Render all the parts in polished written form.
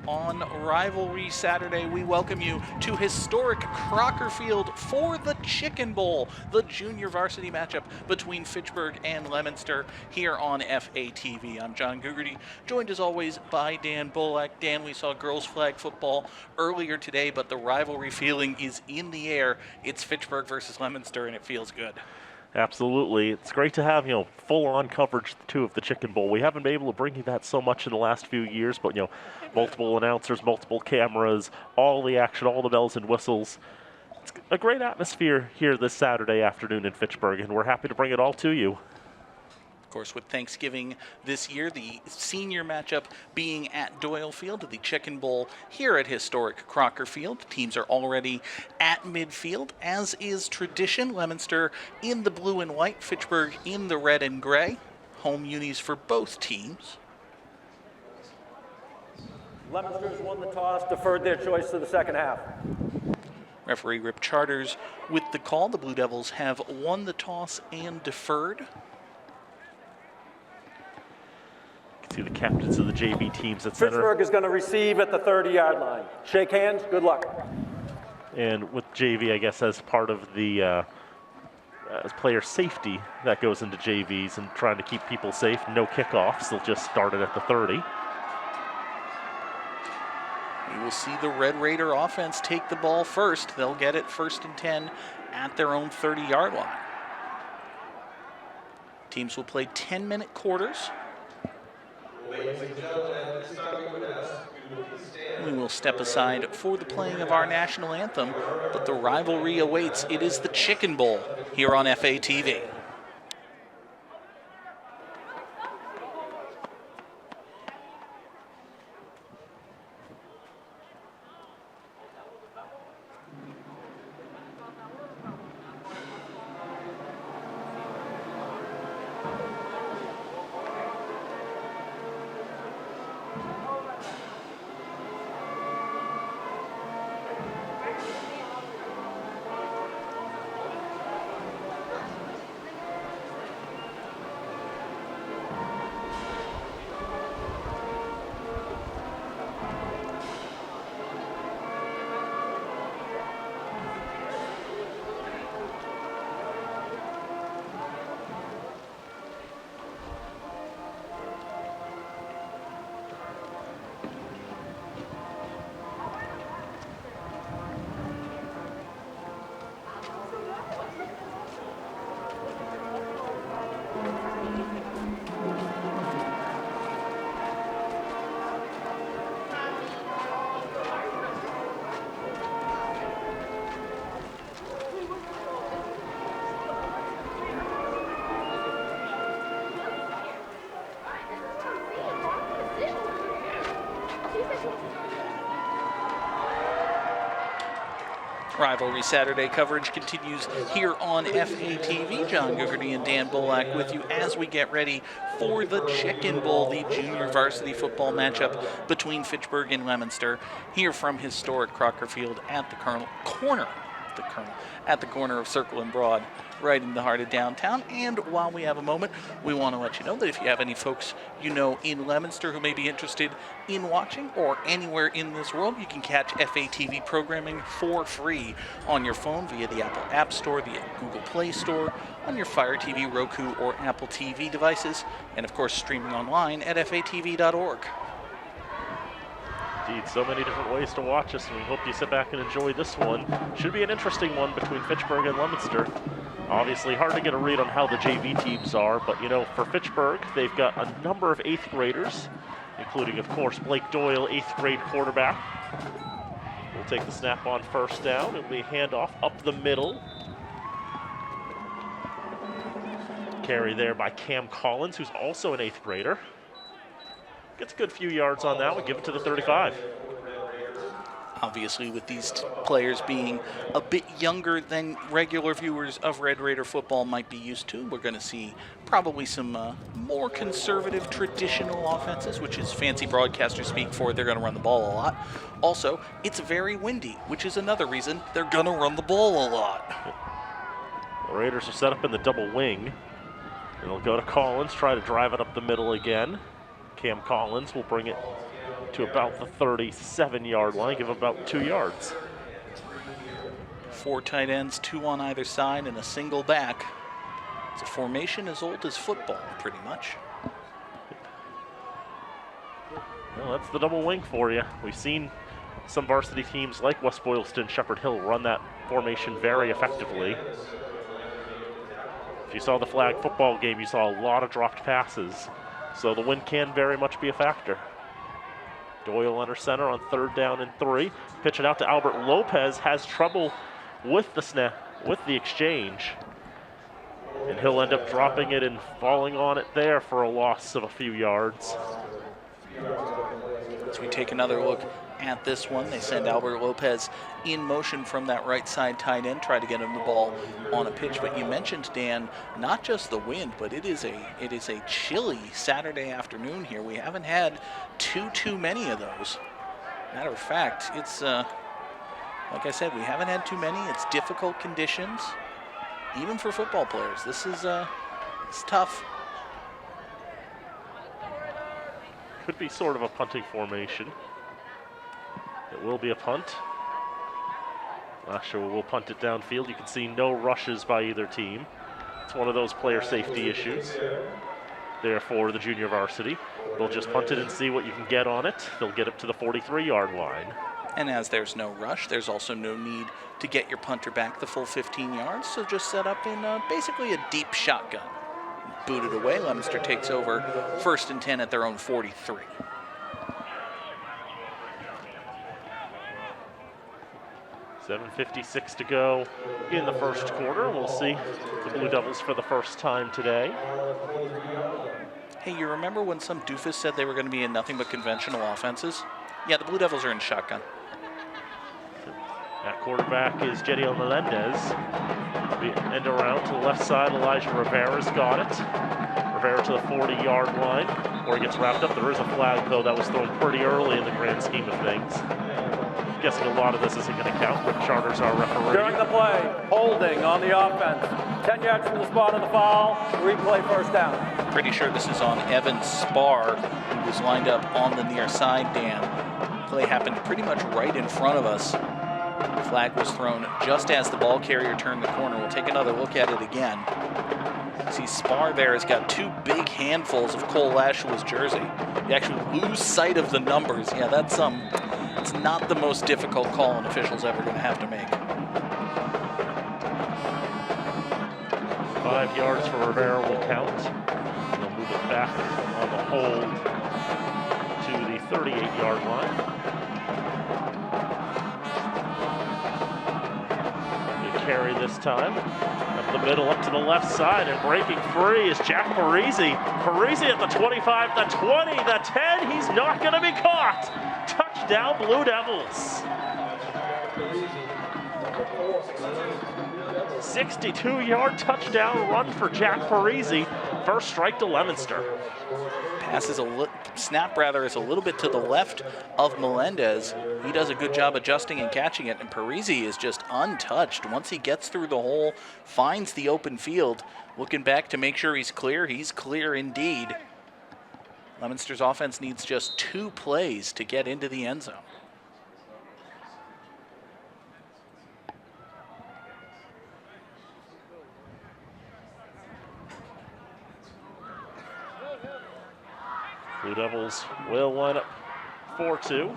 On Rivalry Saturday, we welcome you to historic Crocker Field for the Chicken Bowl, the junior varsity matchup between Fitchburg and Leominster here on FATV. I'm John Gugerty, joined as always by Dan Bolak. Dan, we saw girls flag football earlier today, but the rivalry feeling is in the air. It's Fitchburg versus Leominster, and it feels good. Absolutely. It's great to have, full-on coverage, too, of the Chicken Bowl. We haven't been able to bring you that so much in the last few years, but, multiple announcers, multiple cameras, all the action, all the bells and whistles. It's a great atmosphere here this Saturday afternoon in Fitchburg, and we're happy to bring it all to you. Of course, with Thanksgiving this year, the senior matchup being at Doyle Field, the Chicken Bowl here at historic Crocker Field. Teams are already at midfield, as is tradition. Leominster in the blue and white, Fitchburg in the red and gray. Home unis for both teams. Leominster's won the toss, deferred their choice to the second half. Referee Rip Charters with the call. The Blue Devils have won the toss and deferred. See the captains of the JV teams at center. Fitchburg is going to receive at the 30-yard line. Shake hands. Good luck. And with JV, I guess, as part of the as player safety that goes into JVs and trying to keep people safe, no kickoffs. They'll just start it at the 30. We will see the Red Raider offense take the ball first. They'll get it 1st and 10 at their own 30-yard line. Teams will play 10-minute quarters. We will step aside for the playing of our national anthem, but the rivalry awaits. It is the Chicken Bowl here on FATV. Rivalry Saturday coverage continues here on FATV. John Gugerty and Dan Bolak with you as we get ready for the Chicken Bowl, the junior varsity football matchup between Fitchburg and Leominster here from historic Crocker Field at the corner of Circle and Broad, right in the heart of downtown. And while we have a moment, we want to let you know that if you have any folks you know in Leominster who may be interested in watching or anywhere in this world, you can catch FATV programming for free on your phone via the Apple App Store, the Google Play Store, on your Fire TV, Roku, or Apple TV devices, and of course streaming online at fatv.org. Indeed, so many different ways to watch us, and we hope you sit back and enjoy this one. Should be an interesting one between Fitchburg and Leominster. Obviously, hard to get a read on how the JV teams are, but, for Fitchburg, they've got a number of 8th graders, including, of course, Blake Doyle, 8th grade quarterback. We'll take the snap on first down. It'll be a handoff up the middle. Carry there by Cam Collins, who's also an 8th grader. Gets a good few yards on that one, give it to the 35. Obviously, with these players being a bit younger than regular viewers of Red Raider football might be used to, we're going to see probably some more conservative traditional offenses, which is fancy broadcaster speak for they're going to run the ball a lot. Also, it's very windy, which is another reason they're going to run the ball a lot. The Raiders are set up in the double wing. It'll go to Collins, try to drive it up the middle again. Cam Collins will bring it to about the 37-yard line, give about 2 yards. 4 tight ends, 2 on either side, and a single back. It's a formation as old as football, pretty much. Well, that's the double wing for you. We've seen some varsity teams like West Boylston, Shepherd Hill run that formation very effectively. If you saw the flag football game, you saw a lot of dropped passes. So the wind can very much be a factor. Doyle under center on 3rd down and 3. Pitch it out to Albert Lopez, has trouble with the snap, with the exchange. And he'll end up dropping it and falling on it there for a loss of a few yards. As we take another look at this one, they send Albert Lopez in motion from that right side tight end, try to get him the ball on a pitch. But you mentioned, Dan, not just the wind, but it is a chilly Saturday afternoon here. We haven't had too many of those. Matter of fact, it's like I said, we haven't had too many. It's difficult conditions, even for football players. This is it's tough. Could be sort of a punting formation. It will be a punt. Lasher will punt it downfield. You can see no rushes by either team. It's one of those player safety issues there for the junior varsity. They'll just punt it and see what you can get on it. They'll get up to the 43-yard line. And as there's no rush, there's also no need to get your punter back the full 15 yards. So just set up in basically a deep shotgun. Booted away. Leominster takes over 1st and 10 at their own 43. $7:56 to go in the first quarter. We'll see the Blue Devils for the first time today. Hey, you remember when some doofus said they were going to be in nothing but conventional offenses? Yeah, the Blue Devils are in shotgun. That quarterback is Jediel Melendez. End around to the left side, Elijah Rivera's got it. Rivera to the 40-yard line, where he gets wrapped up. There is a flag, though, that was thrown pretty early in the grand scheme of things. I'm guessing a lot of this isn't going to count. Rick Charter's our referee. During the play, holding on the offense. 10 yards from the spot of the foul. Replay 1st down. Pretty sure this is on Evan Spar, who was lined up on the near side, Dan. Play happened pretty much right in front of us. Flag was thrown just as the ball carrier turned the corner. We'll take another look at it again. See, Spar there has got 2 big handfuls of Cole Lashua's jersey. You actually lose sight of the numbers. Yeah, that's it's not the most difficult call an official's ever going to have to make. 5 yards for Rivera will count. They'll move it back on the hold to the 38-yard line. Carry this time. Up the middle, up to the left side, and breaking free is Jack Parisi. Parisi at the 25, the 20, the 10. He's not going to be caught. Touchdown, Blue Devils. 62-yard touchdown run for Jack Parisi. First strike to Leominster. Snap is a little bit to the left of Melendez. He does a good job adjusting and catching it, and Parisi is just untouched. Once he gets through the hole, finds the open field, looking back to make sure he's clear indeed. Leominster's offense needs just 2 plays to get into the end zone. Blue Devils will line up 4-2.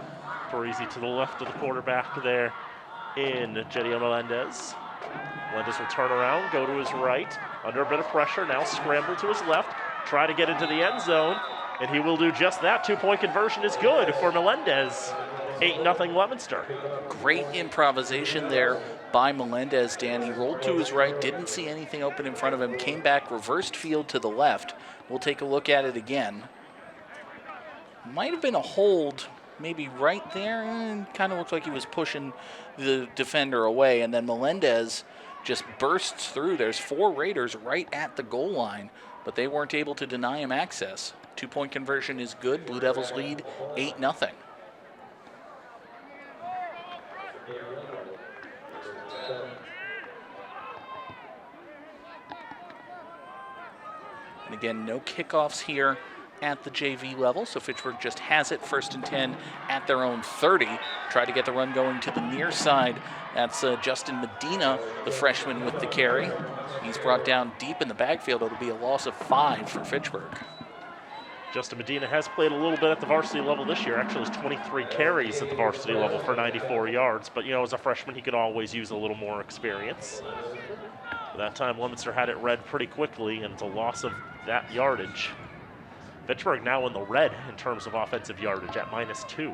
Parisi to the left of the quarterback there in Jediel Melendez. Melendez will turn around, go to his right, under a bit of pressure, now scramble to his left, try to get into the end zone, and he will do just that. 2-point conversion is good for Melendez. 8-0 Leominster. Great improvisation there by Melendez, Dan. He rolled to his right, didn't see anything open in front of him, came back, reversed field to the left. We'll take a look at it again. Might have been a hold, maybe right there. Kind of looked like he was pushing the defender away, and then Melendez just bursts through. There's 4 Raiders right at the goal line, but they weren't able to deny him access. 2-point conversion is good. Blue Devils lead 8-0. And again, no kickoffs here at the JV level, so Fitchburg just has it 1st and 10 at their own 30. Try to get the run going to the near side. That's Justin Medina, the freshman, with the carry. He's brought down deep in the backfield. It'll be a loss of 5 for Fitchburg. Justin Medina has played a little bit at the varsity level this year. Actually, has 23 carries at the varsity level for 94 yards. But, as a freshman, he could always use a little more experience. That time, Leominster had it read pretty quickly, and it's a loss of that yardage. Fitchburg now in the red in terms of offensive yardage at -2.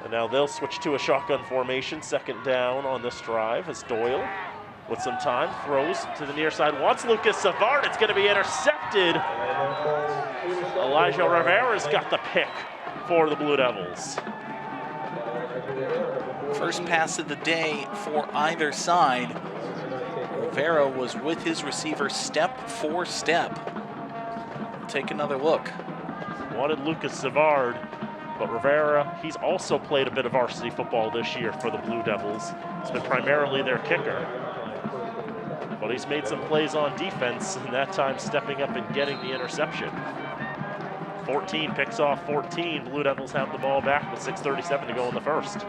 And now they'll switch to a shotgun formation, 2nd down on this drive as Doyle, with some time, throws to the near side, wants Lucas Savard. It's going to be intercepted. Elijah Rivera's got the pick for the Blue Devils. First pass of the day for either side. Rivera was with his receiver step for step. Take another look. Wanted Lucas Savard, but Rivera, he's also played a bit of varsity football this year for the Blue Devils. He's been primarily their kicker. But he's made some plays on defense, and that time stepping up and getting the interception. 14 picks off 14. Blue Devils have the ball back with 6:37 to go in the first.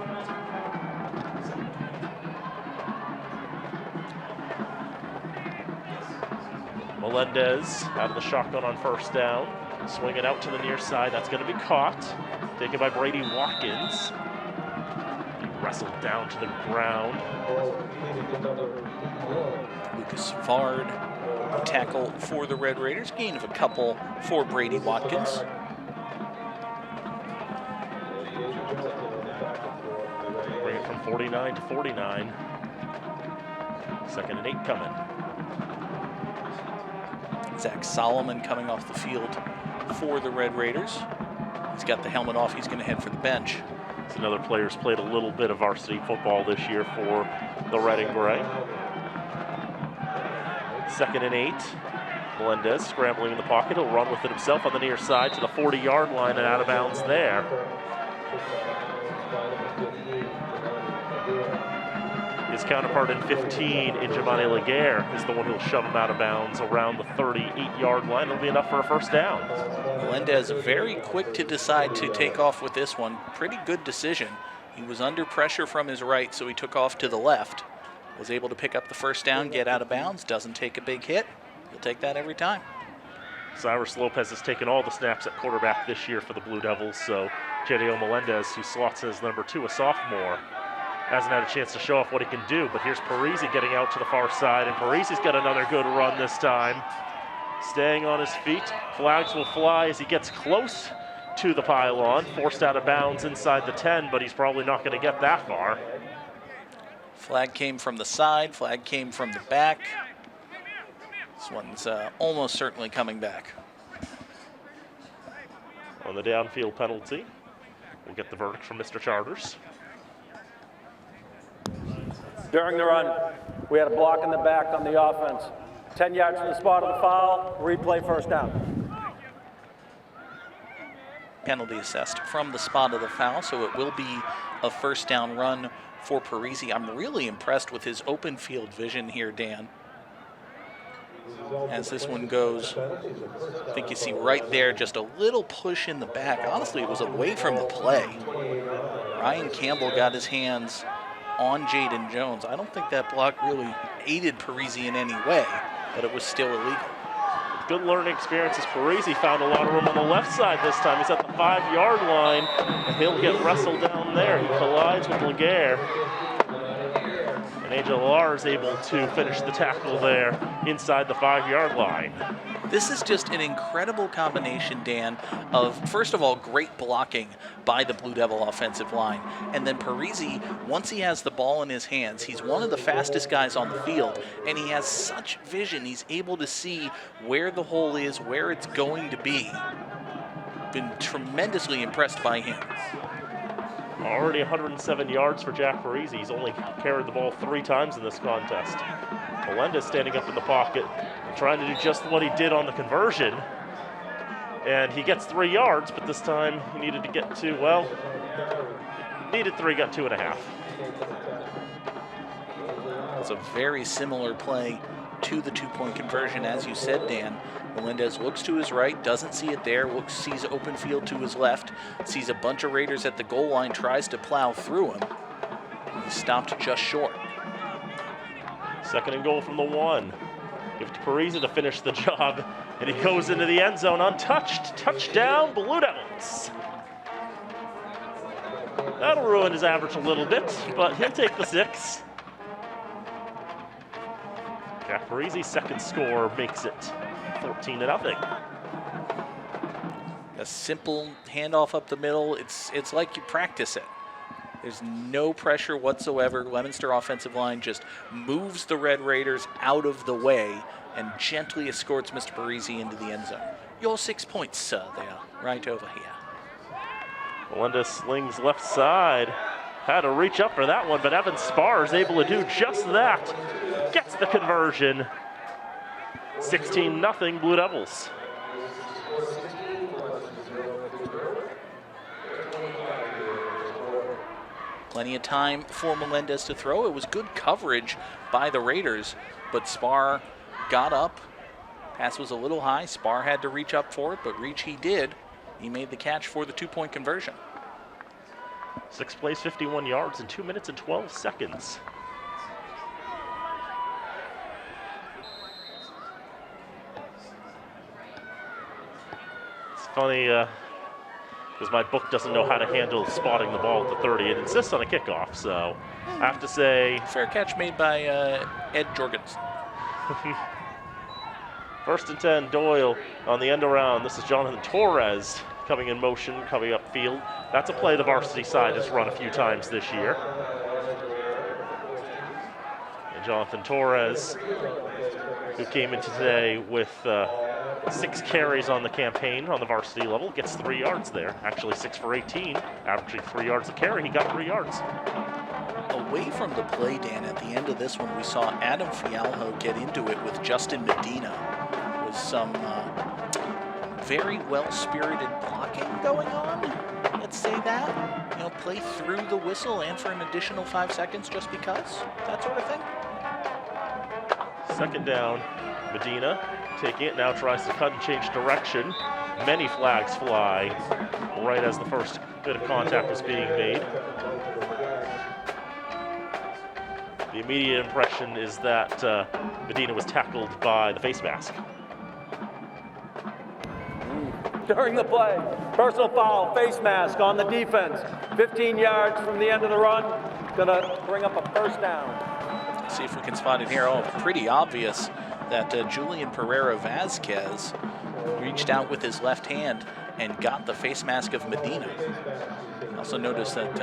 Melendez out of the shotgun on 1st down. Swing it out to the near side. That's going to be caught. Taken by Brady Watkins. He wrestled down to the ground. Lucas Savard, tackle for the Red Raiders. Gain of a couple for Brady Watkins. Bring it from 49 to 49. 2nd and 8 coming. Zach Solomon coming off the field for the Red Raiders. He's got the helmet off. He's going to head for the bench. It's another player who's played a little bit of varsity football this year for the Red and Gray. 2nd and 8. Melendez scrambling in the pocket. He'll run with it himself on the near side to the 40-yard line and out of bounds there. His counterpart in 15 in Giovanni Laguerre is the one who'll shove him out of bounds around the 38-yard line. It'll be enough for a 1st down. Melendez very quick to decide to take off with this one. Pretty good decision. He was under pressure from his right, so he took off to the left. Was able to pick up the 1st down, get out of bounds, doesn't take a big hit. He'll take that every time. Cyrus Lopez has taken all the snaps at quarterback this year for the Blue Devils, so Jadeo Melendez, who slots as number 2, a sophomore, hasn't had a chance to show off what he can do, but here's Parisi getting out to the far side, and Parisi's got another good run this time. Staying on his feet, flags will fly as he gets close to the pylon, forced out of bounds inside the 10, but he's probably not going to get that far. Flag came from the side, flag came from the back. This one's almost certainly coming back. On the downfield penalty, we'll get the verdict from Mr. Charters. During the run, we had a block in the back on the offense. 10 yards from the spot of the foul, replay 1st down. Penalty assessed from the spot of the foul, so it will be a 1st down run for Parisi. I'm really impressed with his open field vision here, Dan. As this one goes, I think you see right there just a little push in the back. Honestly, it was away from the play. Ryan Campbell got his hands on Jaden Jones. I don't think that block really aided Parisi in any way, but it was still illegal. Good learning experience as Parisi found a lot of room on the left side this time. He's at the 5-yard line, and he'll get wrestled down there. He collides with Laguerre. And Angel Alar is able to finish the tackle there inside the 5-yard line. This is just an incredible combination, Dan, of, first of all, great blocking by the Blue Devil offensive line. And then Parisi, once he has the ball in his hands, he's one of the fastest guys on the field, and he has such vision. He's able to see where the hole is, where it's going to be. Been tremendously impressed by him. Already 107 yards for Jack Parisi. He's only carried the ball 3 times in this contest. Melendez standing up in the pocket, trying to do just what he did on the conversion. And he gets 3 yards, but this time he needed to get to, well, needed 3, got 2.5. It's a very similar play to the 2-point conversion. As you said, Dan, Melendez looks to his right, doesn't see it there, sees open field to his left, sees a bunch of Raiders at the goal line, tries to plow through him. He stopped just short. 2nd and goal from the 1. Give it to Parisi to finish the job, and he goes into the end zone untouched. Touchdown, Blue Devils. That'll ruin his average a little bit, but he'll take the 6. Jack Parisi's 2nd score makes it 14-0. A simple handoff up the middle. It's like you practice it. There's no pressure whatsoever. Leominster offensive line just moves the Red Raiders out of the way and gently escorts Mr. Parisi into the end zone. Your 6 points, sir, there, right over here. Melendez slings left side. Had to reach up for that one, but Evan Spar is able to do just that. Gets the conversion. 16-0 Blue Devils. Plenty of time for Melendez to throw. It was good coverage by the Raiders, but Spar got up. Pass was a little high. Spar had to reach up for it, but reach he did. He made the catch for the 2-point conversion. 6 plays, 51 yards in 2 minutes and 12 seconds. It's funny, because my book doesn't know how to handle spotting the ball at the 30. It insists on a kickoff, so I have to say... Fair catch made by Ed Jorgensen. 1st and 10, Doyle on the end around. This is Jonathan Torres coming in motion, coming upfield. That's a play the varsity side has run a few times this year. And Jonathan Torres, who came into today with 6 carries on the campaign on the varsity level, gets 3 yards there. Actually 6 for 18, averaging 3 yards a carry. He got 3 yards. Away from the play, Dan, at the end of this one, we saw Adam Fialho get into it with Justin Medina. With some very well-spirited blocking going on. Let's say that. You know, play through the whistle and for an additional 5 seconds just because. That sort of thing. 2nd down, Medina taking it, now tries to cut and change direction. Many flags fly right as the first bit of contact is being made. The immediate impression is that Medina was tackled by the face mask. During the play, personal foul, face mask on the defense. 15 yards from the end of the run. Gonna bring up a 1st down. Let's see if we can spot it here. Oh, pretty obvious that Julian Pereira Vazquez reached out with his left hand and got the face mask of Medina. Also notice that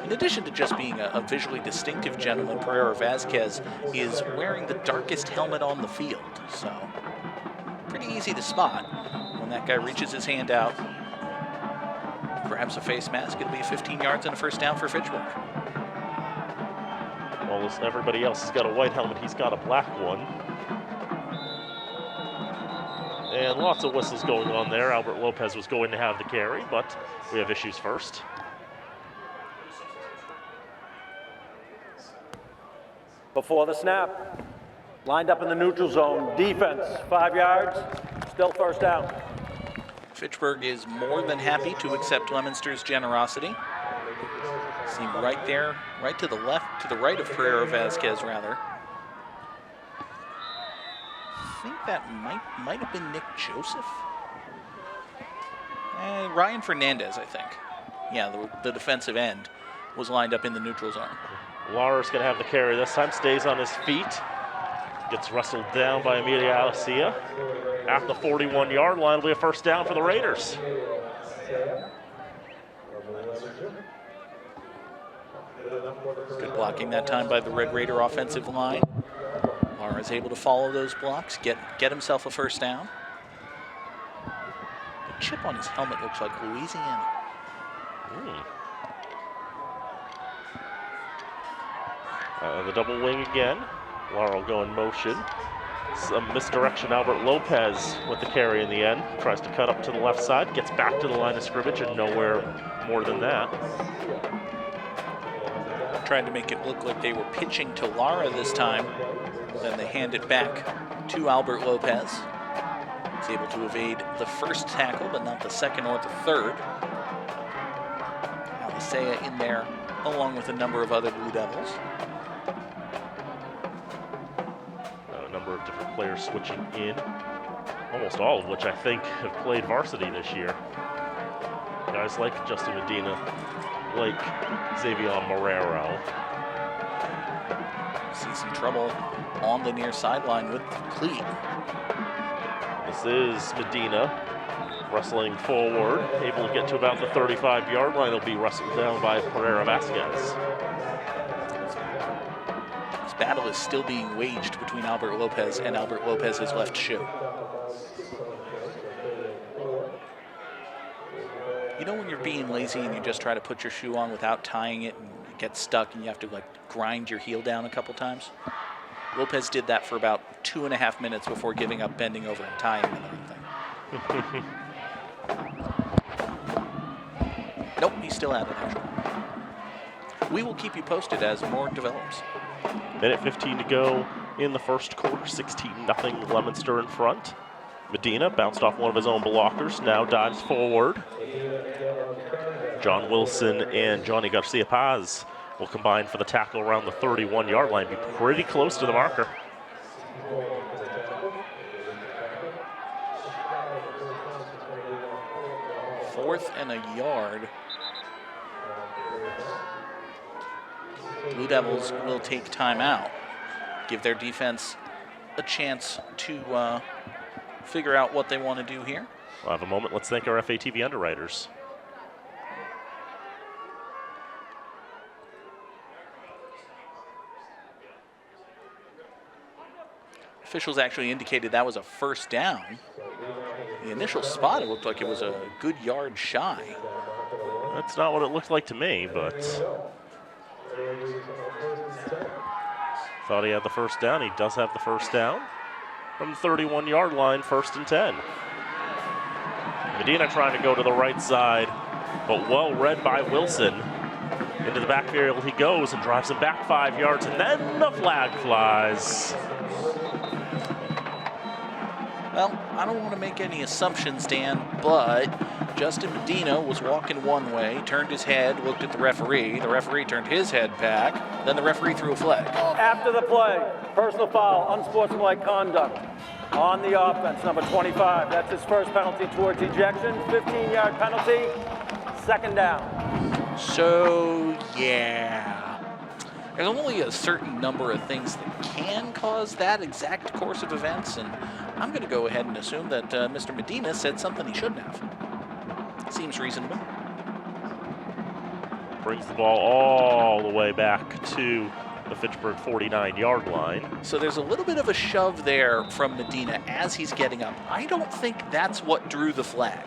in addition to just being a visually distinctive gentleman, Pereira Vazquez is wearing the darkest helmet on the field. So pretty easy to spot. When that guy reaches his hand out, grabs a face mask, it'll be 15 yards and a 1st down for Fitchburg. Almost everybody else has got a white helmet. He's got a black one. And lots of whistles going on there. Albert Lopez was going to have the carry, but we have issues first. Before the snap, lined up in the neutral zone. Defense, 5 yards, still 1st down. Fitchburg is more than happy to accept Leominster's generosity. See right there, right to the left, to the right of Pereira Vazquez, rather. I think that might have been Nick Joseph. Ryan Fernandez, I think. Yeah, the defensive end was lined up in the neutral zone. Lara's going to have the carry this time, stays on his feet. Gets wrestled down by Amelia Alicia. At the 41-yard line, will be a 1st down for the Raiders. Good blocking that time by the Red Raider offensive line. Lara is able to follow those blocks, get himself a 1st down. The chip on his helmet looks like Louisiana. The double wing again. Lara will go in motion. Some misdirection. Albert Lopez with the carry in the end. Tries to cut up to the left side. Gets back to the line of scrimmage and nowhere more than that. Trying to make it look like they were pitching to Lara this time. Then they hand it back to Albert Lopez. He's able to evade the first tackle, but not the second or the third. Alisea in there, along with a number of other Blue Devils. A number of different players switching in, almost all of which I think have played varsity this year. Guys like Justin Medina, like Xavier Marrero. See some trouble on the near sideline with the cleat. This is Medina wrestling forward, able to get to about the 35-yard line. He'll be wrestled down by Pereira Vasquez. This battle is still being waged between Albert Lopez and Albert Lopez's left shoe. You know when you're being lazy and you just try to put your shoe on without tying it and it gets stuck and you have to like grind your heel down a couple times? Lopez did that for about 2.5 minutes before giving up bending over and tying and everything. Nope, he's still at it actually. We will keep you posted as more develops. Minute 15 to go in the first quarter, 16-0 Leominster in front. Medina bounced off one of his own blockers, now dives forward. John Wilson and Johnny Garcia Paz will combine for the tackle around the 31-yard line, be pretty close to the marker. Fourth and a yard. Blue Devils will take timeout, give their defense a chance to figure out what they want to do here. We'll have a moment. Let's thank our FATV underwriters. Officials actually indicated that was a first down. The initial spot, it looked like it was a good yard shy. That's not what it looked like to me, but thought he had the first down. He does have the first down from the 31-yard line, 1st and 10. Medina trying to go to the right side, but well read by Wilson. Into the backfield he goes and drives him back 5 yards, and then the flag flies. Well, I don't want to make any assumptions, Dan, but Justin Medina was walking one way, turned his head, looked at the referee turned his head back, then the referee threw a flag. After the play, personal foul, unsportsmanlike conduct on the offense, number 25. That's his first penalty towards ejection, 15-yard penalty, 2nd down. So, yeah. There's only a certain number of things that can cause that exact course of events, and I'm going to go ahead and assume that Mr. Medina said something he shouldn't have. Seems reasonable. Brings the ball all the way back to the Fitchburg 49-yard line. So there's a little bit of a shove there from Medina as he's getting up. I don't think that's what drew the flag.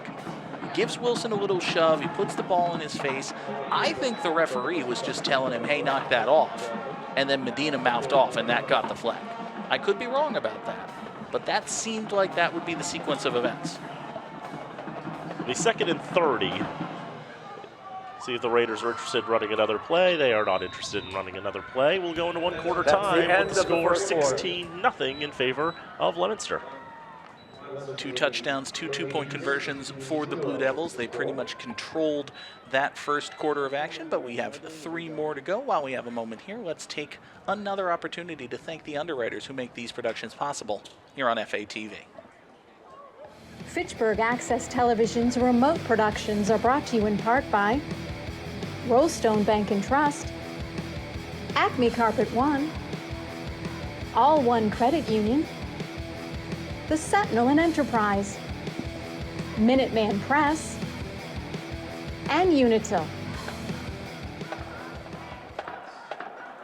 He gives Wilson a little shove, he puts the ball in his face. I think the referee was just telling him, hey, knock that off. And then Medina mouthed off, and that got the flag. I could be wrong about that, but that seemed like that would be the sequence of events. The 2nd and 30. See if the Raiders are interested in running another play. They are not interested in running another play. We'll go into 1 quarter time with the score 16-0 in favor of Leominster. 2 touchdowns, 2 two-point conversions for the Blue Devils. They pretty much controlled that first quarter of action, but we have 3 more to go. While we have a moment here, let's take another opportunity to thank the underwriters who make these productions possible here on FATV. Fitchburg Access Television's remote productions are brought to you in part by Rollstone Bank and Trust, Acme Carpet One, All One Credit Union, The Sentinel and Enterprise, Minuteman Press, and Unitil.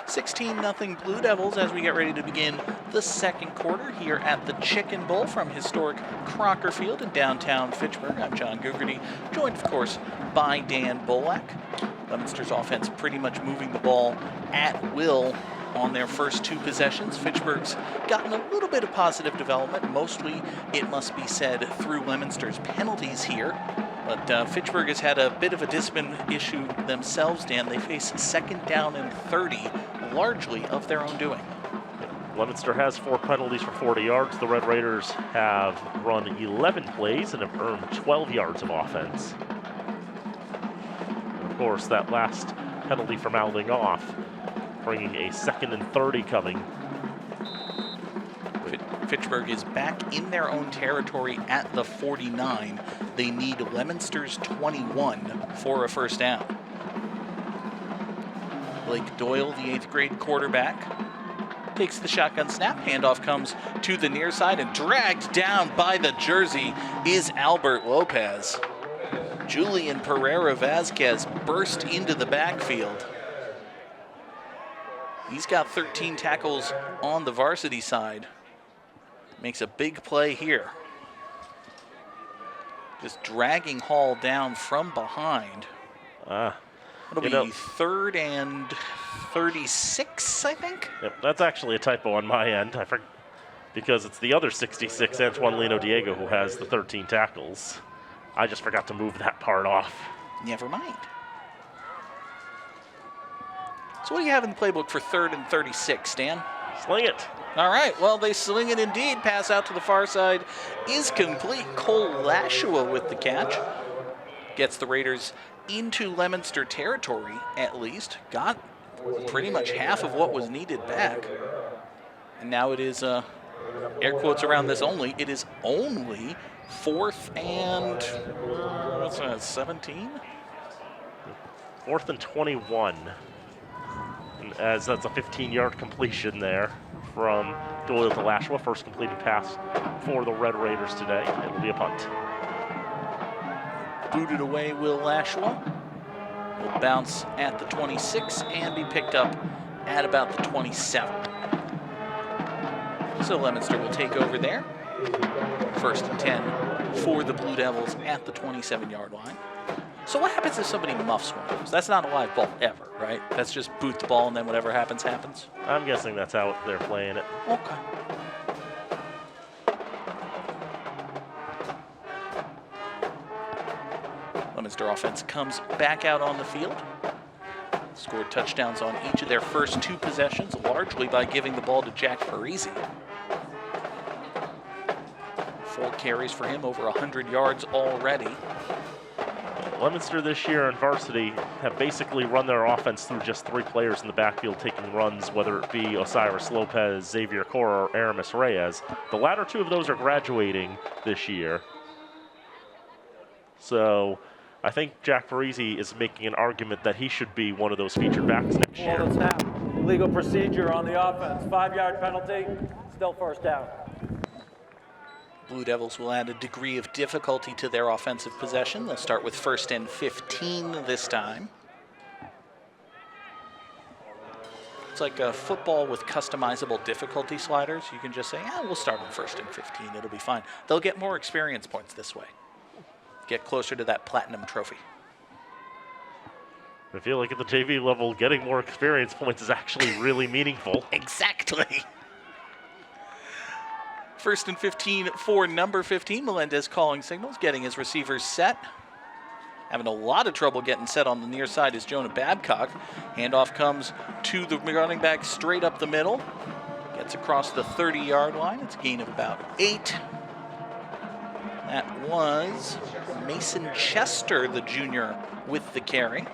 16-0 Blue Devils as we get ready to begin the second quarter here at the Chicken Bowl from historic Crocker Field in downtown Fitchburg. I'm John Gugerty, joined, of course, by Dan Bolak. Leominster's offense pretty much moving the ball at will on their first 2 possessions. Fitchburg's gotten a little bit of positive development, mostly, it must be said, through Leominster's penalties here. But Fitchburg has had a bit of a discipline issue themselves, Dan. They face 2nd down and 30, largely of their own doing. Leominster has 4 penalties for 40 yards. The Red Raiders have run 11 plays and have earned 12 yards of offense. And of course, that last penalty for mouthing off, bringing a 2nd and 30 coming. Fitchburg is back in their own territory at the 49. They need Leominster's 21 for a first down. Blake Doyle, the 8th grade quarterback, takes the shotgun snap. Handoff comes to the near side, and dragged down by the jersey is Albert Lopez. Julian Pereira Vasquez burst into the backfield. He's got 13 tackles on the varsity side. Makes a big play here. Just dragging Hall down from behind. It'll be 3rd and 36, I think. Yep, that's actually a typo on my end. Because it's the other 66, Antoine Lino Diego, who has the 13 tackles. I just forgot to move that part off. Never mind. So what do you have in the playbook for 3rd and 36, Dan? Sling it. All right, well, they sling it indeed. Pass out to the far side is complete. Cole Lashua with the catch. Gets the Raiders into Leominster territory, at least. Got pretty much half of what was needed back. And now it is, air quotes around this only, it is only 4th and, what's that, 17? 4th and 21. And as that's a 15-yard completion there from Doyle to Lashua. First completed pass for the Red Raiders today. It'll be a punt. Booted away will Lashua. Will bounce at the 26 and be picked up at about the 27. So Leominster will take over there. 1st and 10 for the Blue Devils at the 27-yard line. So what happens if somebody muffs one of those? That's not a live ball ever, right? That's just boot the ball and then whatever happens, happens? I'm guessing that's how they're playing it. Okay. Leominster offense comes back out on the field. Scored touchdowns on each of their first 2 possessions, largely by giving the ball to Jack Parisi. 4 carries for him, over 100 yards already. Leominster this year in varsity have basically run their offense through just 3 players in the backfield taking runs, whether it be Osiris Lopez, Xavier Cora, or Aramis Reyes. The latter 2 of those are graduating this year. So I think Jack Parisi is making an argument that he should be one of those featured backs next year. Hold snap. Legal procedure on the offense. 5-yard penalty. Still first down. Blue Devils will add a degree of difficulty to their offensive possession. They'll start with 1st and 15 this time. It's like a football with customizable difficulty sliders. You can just say, we'll start on 1st and 15. It'll be fine. They'll get more experience points this way. Get closer to that platinum trophy. I feel like at the JV level, getting more experience points is actually really meaningful. Exactly. 1st and 15 for number 15. Melendez calling signals, getting his receivers set. Having a lot of trouble getting set on the near side is Jonah Babcock. Handoff comes to the running back straight up the middle. Gets across the 30-yard line. It's a gain of about 8. That was Mason Chester, the junior, with the carry.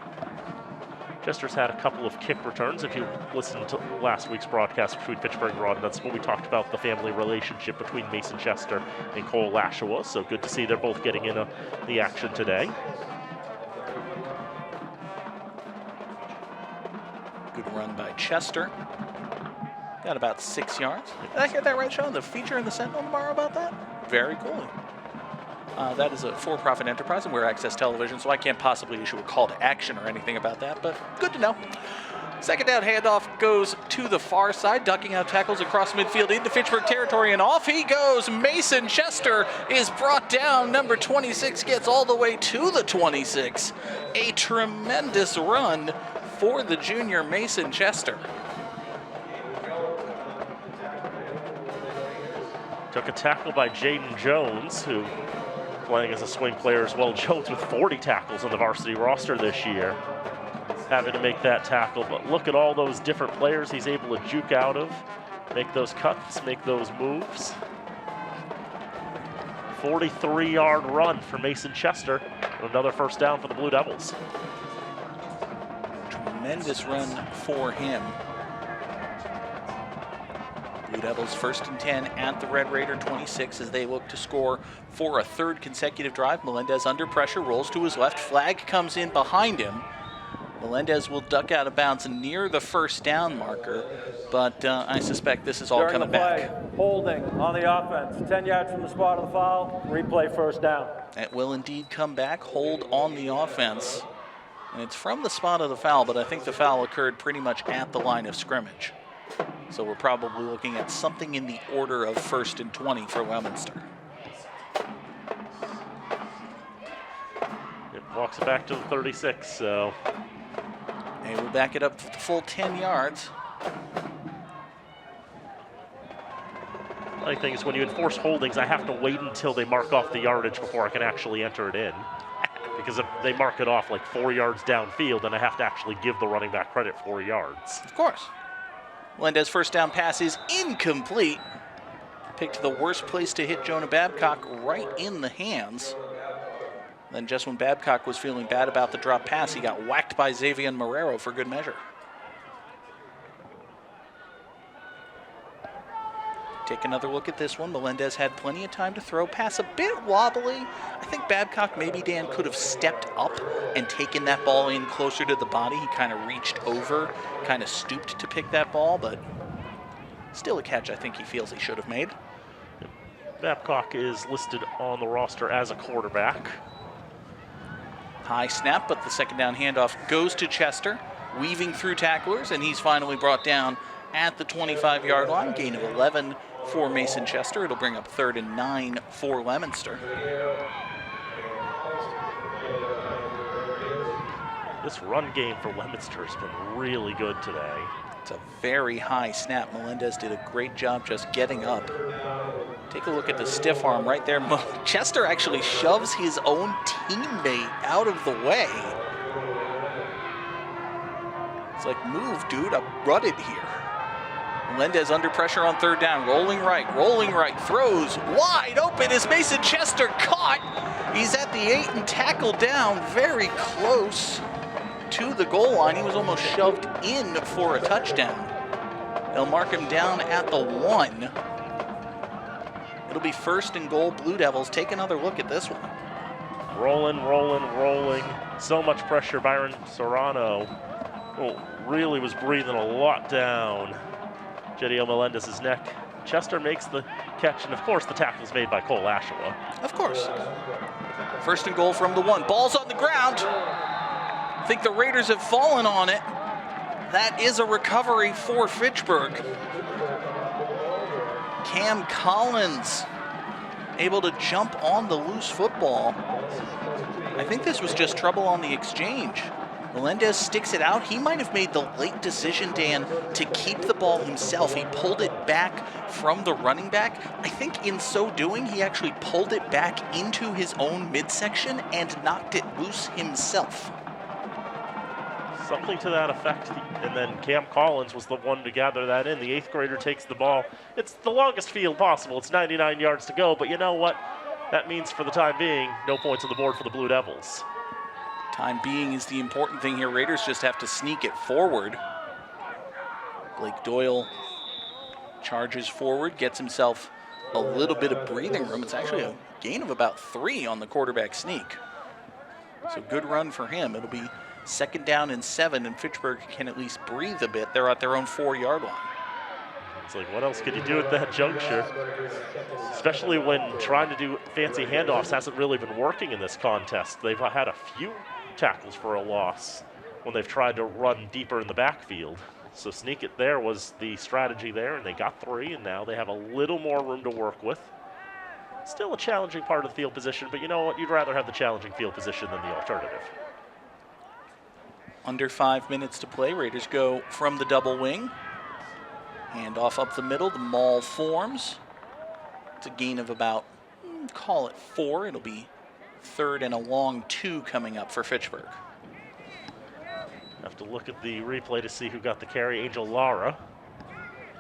Chester's had a couple of kick returns. If you listened to last week's broadcast between Fitchburg and Rawdon, that's what we talked about, the family relationship between Mason Chester and Cole Lashua. So good to see they're both getting in the action today. Good run by Chester. Got about 6 yards. Did I hear that right, Sean? The feature in the Sentinel tomorrow about that? Very cool. That is a for-profit enterprise, and we're Access Television, so I can't possibly issue a call to action or anything about that, but good to know. 2nd down handoff goes to the far side, ducking out tackles across midfield into Fitchburg territory, and off he goes. Mason Chester is brought down. Number 26 gets all the way to the 26. A tremendous run for the junior Mason Chester. Took a tackle by Jaden Jones, who playing as a swing player as well. Jones with 40 tackles on the varsity roster this year, having to make that tackle. But look at all those different players he's able to juke out of. make those cuts, make those moves. 43-yard run for Mason Chester. Another first down for the Blue Devils. Tremendous run for him. Blue Devils 1st and 10 at the Red Raider 26 as they look to score for a third consecutive drive. Melendez under pressure, rolls to his left. Flag comes in behind him. Melendez will duck out of bounds near the first down marker, but I suspect this is all During coming the play, back. holding on the offense, 10 yards from the spot of the foul, replay first down. It will indeed come back, hold on the offense. And it's from the spot of the foul, but I think the foul occurred pretty much at the line of scrimmage. So we're probably looking at something in the order of 1st and 20 for Leominster. It walks it back to the 36, so. They will back it up to the full 10 yards. The thing is, when you enforce holdings, I have to wait until they mark off the yardage before I can actually enter it in. Because if they mark it off like 4 yards downfield, then I have to actually give the running back credit 4 yards. Of course. Melendez first down pass is incomplete. Picked the worst place to hit Jonah Babcock, right in the hands. Then just when Babcock was feeling bad about the drop pass, he got whacked by Xavier Marrero for good measure. Take another look at this one. Melendez had plenty of time to throw. Pass a bit wobbly. I think Babcock, maybe Dan, could have stepped up and taken that ball in closer to the body. He kind of reached over, kind of stooped to pick that ball, but still a catch I think he feels he should have made. Babcock is listed on the roster as a quarterback. High snap, but the second down handoff goes to Chester, weaving through tacklers, and he's finally brought down at the 25-yard line. Gain of 11 for Mason Chester. It'll bring up 3rd and 9 for Leominster. This run game for Leominster has been really good today. It's a very high snap. Melendez did a great job just getting up. Take a look at the stiff arm right there. Chester actually shoves his own teammate out of the way. It's like, move, dude, I'm rutted here. Melendez under pressure on 3rd down, rolling right, throws wide open. Is Mason Chester caught? He's at the 8 and tackled down, very close to the goal line. He was almost shoved in for a touchdown. They'll mark him down at the 1. It'll be 1st and goal, Blue Devils. Take another look at this one. Rolling. So much pressure. Byron Serrano really was breathing a lot down Jediel Melendez's neck. Chester makes the catch, and of course the tackle's made by Cole Ashawa. Of course. 1st and goal from the 1. Ball's on the ground. I think the Raiders have fallen on it. That is a recovery for Fitchburg. Cam Collins able to jump on the loose football. I think this was just trouble on the exchange. Melendez sticks it out. He might have made the late decision, Dan, to keep the ball himself. He pulled it back from the running back. I think in so doing, he actually pulled it back into his own midsection and knocked it loose himself. Something to that effect. And then Cam Collins was the one to gather that in. The 8th grader takes the ball. It's the longest field possible. It's 99 yards to go, but you know what? That means for the time being, no points on the board for the Blue Devils. Time being is the important thing here. Raiders just have to sneak it forward. Blake Doyle charges forward, gets himself a little bit of breathing room. It's actually a gain of about 3 on the quarterback sneak. So good run for him. It'll be 2nd down and 7, and Fitchburg can at least breathe a bit. They're at their own 4-yard line. It's like, what else could you do at that juncture? Especially when trying to do fancy handoffs hasn't really been working in this contest. They've had a few tackles for a loss when they've tried to run deeper in the backfield. So sneak it there was the strategy there, and they got 3, and now they have a little more room to work with. Still a challenging part of the field position, but you know what? You'd rather have the challenging field position than the alternative. Under 5 minutes to play. Raiders go from the double wing. Hand off up the middle. The maul forms. It's a gain of about, call it 4. It'll be 3rd and a long 2 coming up for Fitchburg. Have to look at the replay to see who got the carry. Angel Lara.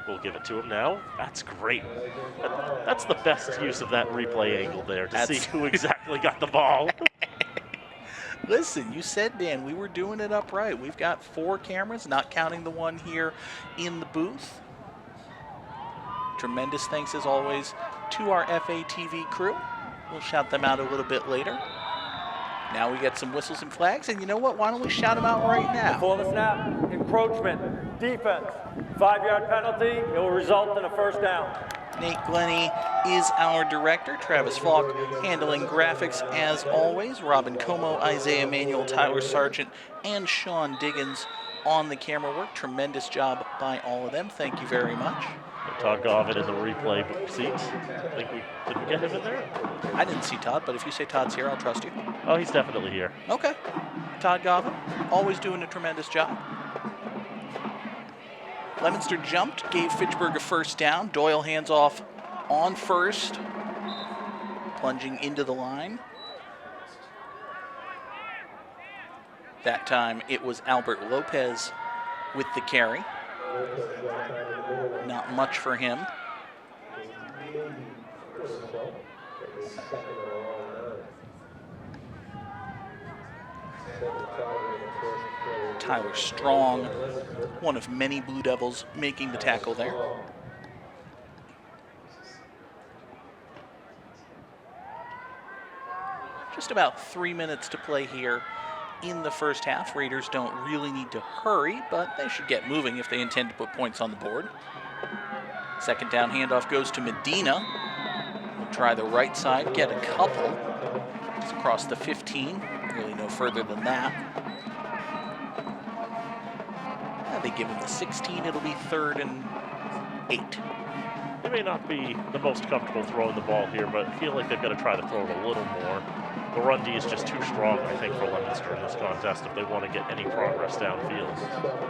We'll give it to him now. That's great. That's the best use of that replay angle there, to see who exactly got the ball. Listen, you said, Dan, we were doing it upright. We've got 4 cameras, not counting the one here in the booth. Tremendous thanks, as always, to our FATV crew. We'll shout them out a little bit later. Now we get some whistles and flags, and you know what? Why don't we shout them out right now? Before the snap, encroachment, defense, 5-yard penalty. It will result in a first down. Nate Glennie is our director. Travis Falk handling graphics as always. Robin Como, Isaiah Manuel, Tyler Sargent, and Sean Diggins on the camera work. Tremendous job by all of them. Thank you very much. Todd Govitt in the replay seats. I think we didn't get him in there. I didn't see Todd, but if you say Todd's here, I'll trust you. Oh, he's definitely here. Okay. Todd Govitt, always doing a tremendous job. Leominster jumped, gave Fitchburg a first down. Doyle hands off on first, plunging into the line. That time it was Albert Lopez with the carry. Not much for him. Tyler Strong, one of many Blue Devils making the tackle there. Just about 3 minutes to play here in the first half. Raiders don't really need to hurry, but they should get moving if they intend to put points on the board. Second down handoff goes to Medina. We'll try the right side, get a couple. It's across the 15, really no further than that. They give him the 16, it'll be 3rd and 8. They may not be the most comfortable throwing the ball here, but I feel like they've got to try to throw it a little more. The run D is just too strong, I think, for Leominster in this contest if they want to get any progress downfield.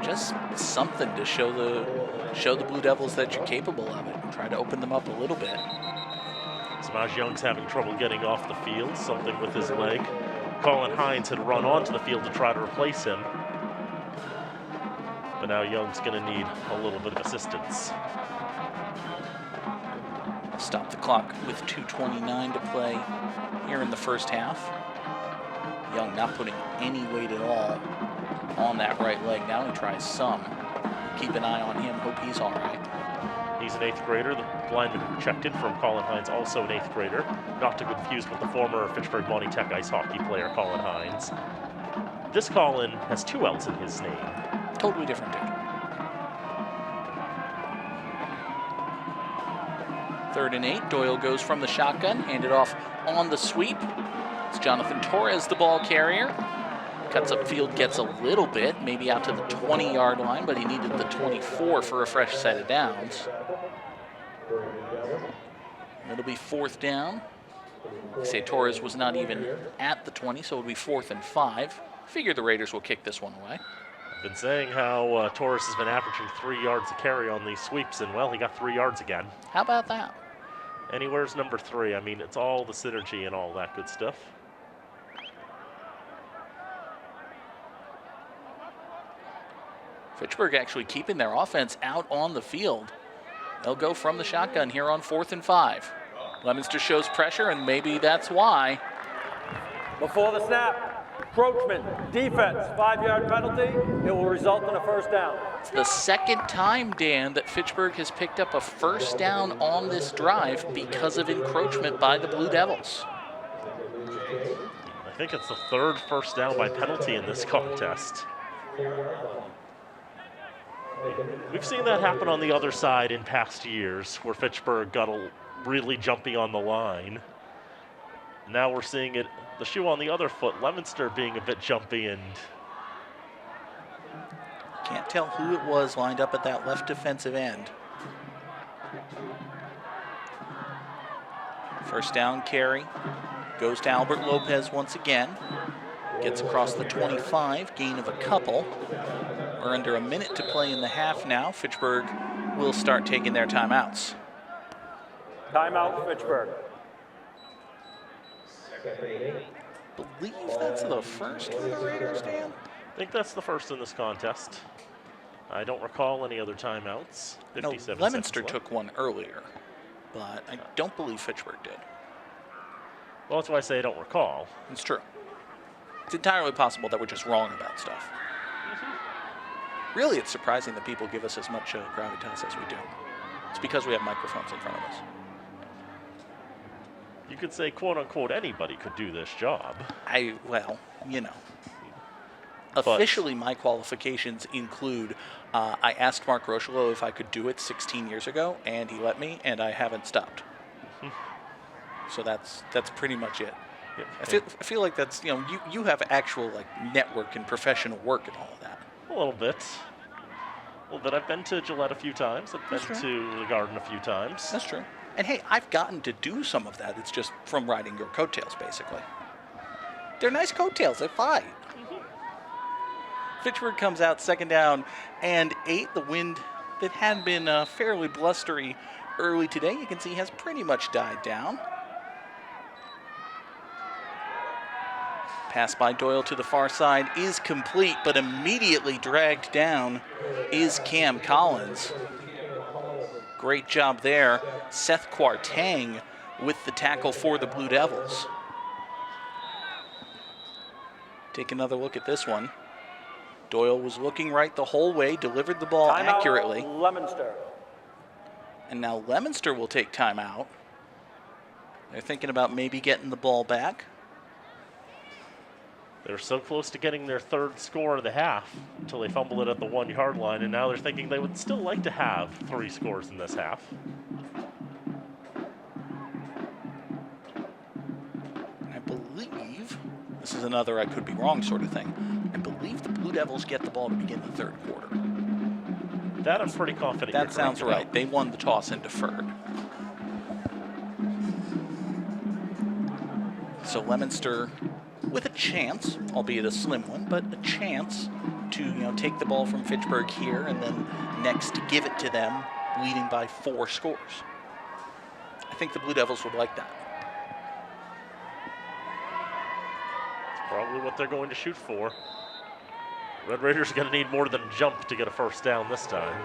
Just something to show the Blue Devils that you're capable of it. Try to open them up a little bit. Samaj Young's having trouble getting off the field, something with his leg. Colin Hines had run onto the field to try to replace him. But now Young's going to need a little bit of assistance. Stop the clock with 2:29 to play here in the first half. Young not putting any weight at all on that right leg. Now he tries some. Keep an eye on him. Hope he's all right. He's an 8th grader. The lineman who checked in from Colin Hines, also an 8th grader. Not to confuse with the former Fitchburg Monty Tech ice hockey player, Colin Hines. This Colin has 2 L's in his name. Totally different dude. 3rd and 8. Doyle goes from the shotgun, handed off on the sweep. It's Jonathan Torres, the ball carrier. Cuts upfield, gets a little bit, maybe out to the 20-yard line, but he needed the 24 for a fresh set of downs. It'll be 4th down. They say Torres was not even at the 20, so it'll be 4th and 5. Figure the Raiders will kick this one away. Been saying how Torres has been averaging 3 yards a carry on these sweeps, and well, he got 3 yards again. How about that? Anywhere's number 3. I mean, it's all the synergy and all that good stuff. Fitchburg actually keeping their offense out on the field. They'll go from the shotgun here on 4th and 5. Leominster shows pressure, and maybe that's why. Before the snap, encroachment, defense, 5-yard penalty. It will result in a first down. It's the second time, Dan, that Fitchburg has picked up a first down on this drive because of encroachment by the Blue Devils. I think it's the 3rd first down by penalty in this contest. We've seen that happen on the other side in past years, where Fitchburg got really jumpy on the line. Now we're seeing it, the shoe on the other foot, Leominster being a bit jumpy, and can't tell who it was lined up at that left defensive end. First down carry goes to Albert Lopez once again. Gets across the 25, gain of a couple. We're under a minute to play in the half now. Fitchburg will start taking their timeouts. Timeout, Fitchburg. Believe that's the first for the Raiders, Dan? I think that's the first in this contest. I don't recall any other timeouts. No, 57 Leominster seconds left. took one earlier, but I don't believe Fitchburg did. Well, that's why I say I don't recall. It's true. It's entirely possible that we're just wrong about stuff. Really, it's surprising that people give us as much gravitas as we do. It's because we have microphones in front of us. You could say, quote unquote, anybody could do this job. Well, you know. But Officially, my qualifications include I asked Mark Rochelo if I could do it 16 years ago, and he let me, and I haven't stopped. So that's pretty much it. yeah, I feel like that's, you have actual like network and professional work and all of that. a little bit. I've been to Gillette a few times. I've That's been true. to the Garden a few times. That's true. And hey, I've gotten to do some of that. It's just from riding your coattails, basically. They're nice coattails. They fly. Fitchburg comes out 2nd down and 8. The wind that had been fairly blustery early today, you can see, has pretty much died down. Pass by Doyle to the far side is complete, but immediately dragged down is Cam Collins. Great job there. Seth Kwarteng with the tackle for the Blue Devils. Take another look at this one. Doyle was looking right the whole way, delivered the ball Timeout, accurately. Leominster. And now Leominster will take timeout. They're thinking about maybe getting the ball back. They're so close to getting their 3rd score of the half until they fumble it at the 1-yard line, and now they're thinking they would still like to have 3 scores in this half. I believe, this is another I could be wrong sort of thing, I believe the Blue Devils get the ball to begin the 3rd quarter. That I'm pretty confident. That you're sounds correct right. about. They won the toss and deferred. So Leominster with a chance, albeit a slim one, but a chance to take the ball from Fitchburg here and then next give it to them, leading by 4 scores. I think the Blue Devils would like that. It's probably what they're going to shoot for. Red Raiders are going to need more than a jump to get a 1st down this time.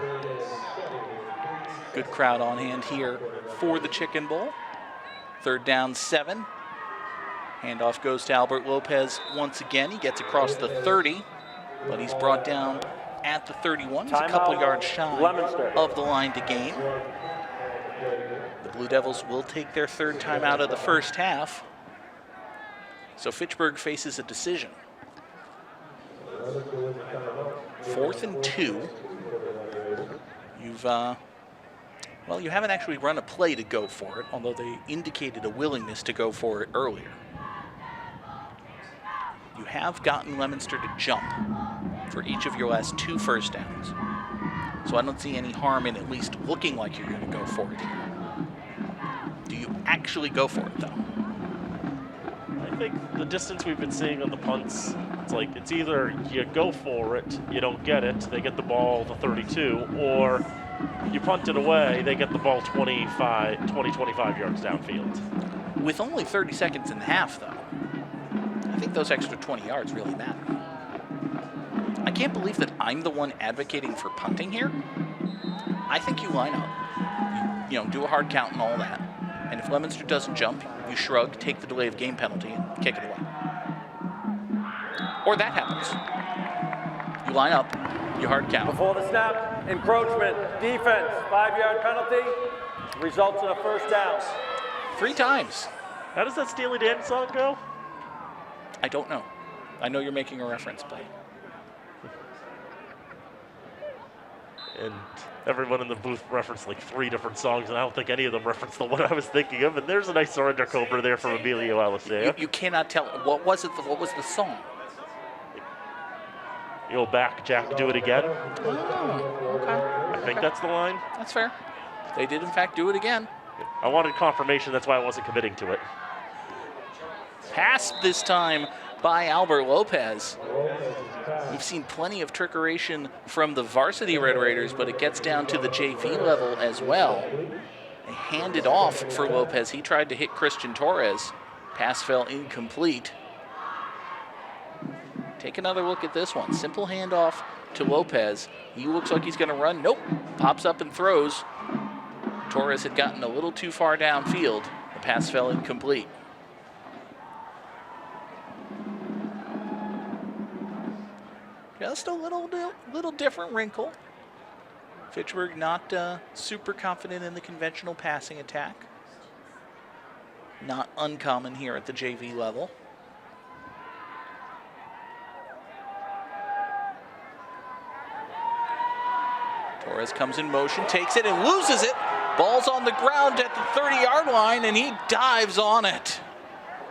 Good crowd on hand here for the Chicken Bowl. 3rd down, 7. Handoff goes to Albert Lopez once again. He gets across the 30, but he's brought down at the 31. He's a couple yards shy Leominster. of the line to gain. The Blue Devils will take their 3rd timeout of the 1st half. So Fitchburg faces a decision. 4th and 2. You haven't actually run a play to go for it, although they indicated a willingness to go for it earlier. You have gotten Leominster to jump for each of your last 2 first downs. So I don't see any harm in at least looking like you're going to go for it here. Do you actually go for it, though? I think the distance we've been seeing on the punts, it's either you go for it, you don't get it, they get the ball to 32, or you punt it away, they get the ball 20, 25 yards downfield. With only 30 seconds in the half, though, I think those extra 20 yards really matter. I can't believe that I'm the one advocating for punting here. I think you line up, you do a hard count and all that. And if Leominster doesn't jump, you shrug, take the delay of game penalty, and kick it away. Or that happens. You line up, you hard count. Before the snap, encroachment, defense, 5-yard penalty, results in a 1st down. 3 times. How does that Steely Dan song go? I don't know. I know you're making a reference, but And everyone in the booth referenced 3 different songs, and I don't think any of them referenced the one I was thinking of. And there's a nice surrender cobra there from Emilio Alisea. you cannot tell. What was it? What was the song? You'll back, Jack, do it again. Oh, okay. I think that's the line. That's fair. They did, in fact, do it again. I wanted confirmation, that's why I wasn't committing to it. Pass this time by Albert Lopez. We've seen plenty of trickeration from the varsity Red Raiders, but it gets down to the JV level as well. They hand it off for Lopez. He tried to hit Christian Torres. Pass fell incomplete. Take another look at this one. Simple handoff to Lopez. He looks like he's going to run. Nope. Pops up and throws. Torres had gotten a little too far downfield. The pass fell incomplete. Just a little different wrinkle. Fitchburg not super confident in the conventional passing attack. Not uncommon here at the JV level. Torres comes in motion, takes it and loses it. Ball's on the ground at the 30-yard line, and he dives on it.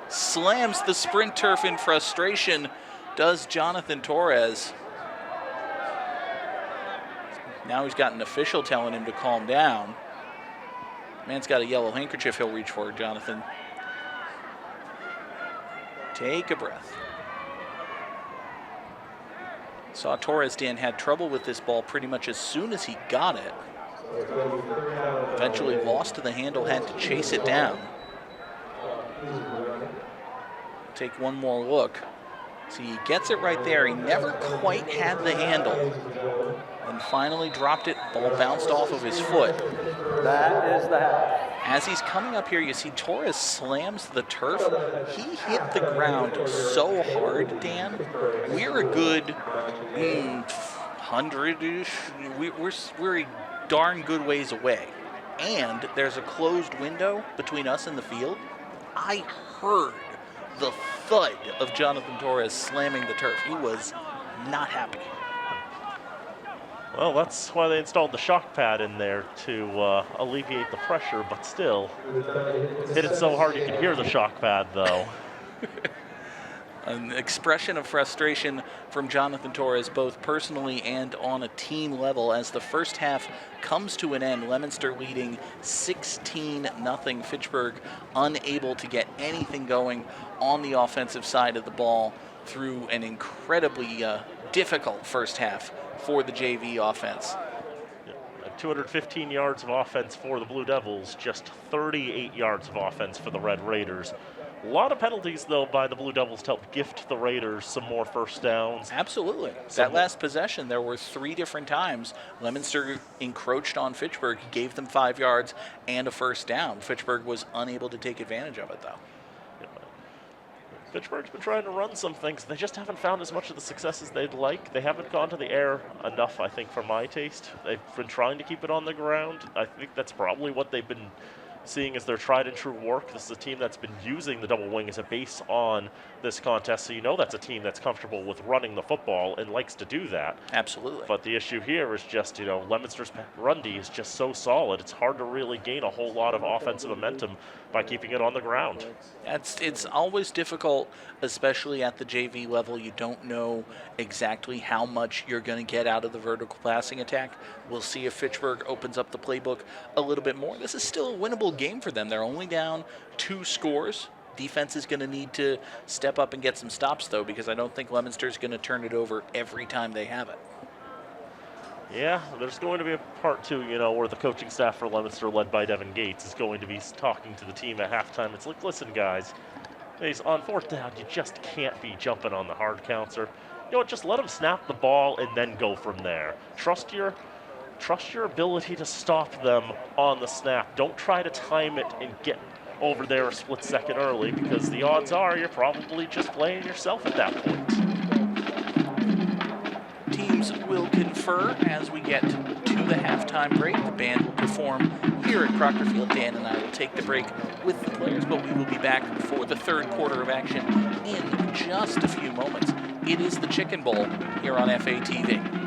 Slams the sprint turf in frustration, does Jonathan Torres. Now he's got an official telling him to calm down. Man's got a yellow handkerchief he'll reach for, Jonathan. Take a breath. Saw Torres, Dan, had trouble with this ball pretty much as soon as he got it. Eventually lost to the handle, had to chase it down. Take one more look. See, he gets it right there. He never quite had the handle. And finally dropped it. Ball bounced off of his foot. That is the half. As he's coming up here, you see Torres slams the turf. He hit the ground so hard, Dan. We're a good 100-ish. We're a darn good ways away. And there's a closed window between us and the field. I heard the thud of Jonathan Torres slamming the turf. He was not happy. Well, that's why they installed the shock pad in there to alleviate the pressure, but still, hit it so hard you can hear the shock pad, though. An expression of frustration from Jonathan Torres, both personally and on a team level, as the first half comes to an end. Leominster leading 16-0. Fitchburg unable to get anything going on the offensive side of the ball through an incredibly difficult first half for the JV offense. 215 yards of offense for the Blue Devils, just 38 yards of offense for the Red Raiders. A lot of penalties, though, by the Blue Devils to help gift the Raiders some more first downs. Absolutely. That last possession, there were 3 different times Leominster encroached on Fitchburg, gave them 5 yards and a first down. Fitchburg was unable to take advantage of it, though. Fitchburg's been trying to run some things. They just haven't found as much of the success as they'd like. They haven't gone to the air enough, I think, for my taste. They've been trying to keep it on the ground. I think that's probably what they've been seeing as their tried and true work. This is a team that's been using the double wing as a base on this contest, so you know that's a team that's comfortable with running the football and likes to do that. Absolutely. But the issue here is just, Leominster's run D is just so solid. It's hard to really gain a whole lot of offensive momentum by keeping it on the ground. It's always difficult, especially at the JV level. You don't know exactly how much you're going to get out of the vertical passing attack. We'll see if Fitchburg opens up the playbook a little bit more. This is still a winnable game for them. They're only down 2 scores. Defense is going to need to step up and get some stops, though, because I don't think Leominster's going to turn it over every time they have it. Yeah, there's going to be a part 2, where the coaching staff for Leominster, led by Devin Gates, is going to be talking to the team at halftime. It's like, listen, guys, on 4th down, you just can't be jumping on the hard counter. Just let them snap the ball and then go from there. Trust your ability to stop them on the snap. Don't try to time it and get over there a split second early, because the odds are you're probably just playing yourself at that point. Teams will confer as we get to the halftime break. The band will perform here at Crocker Field. Dan and I will take the break with the players, but we will be back for the 3rd quarter of action in just a few moments. It is the Chicken Bowl here on FATV.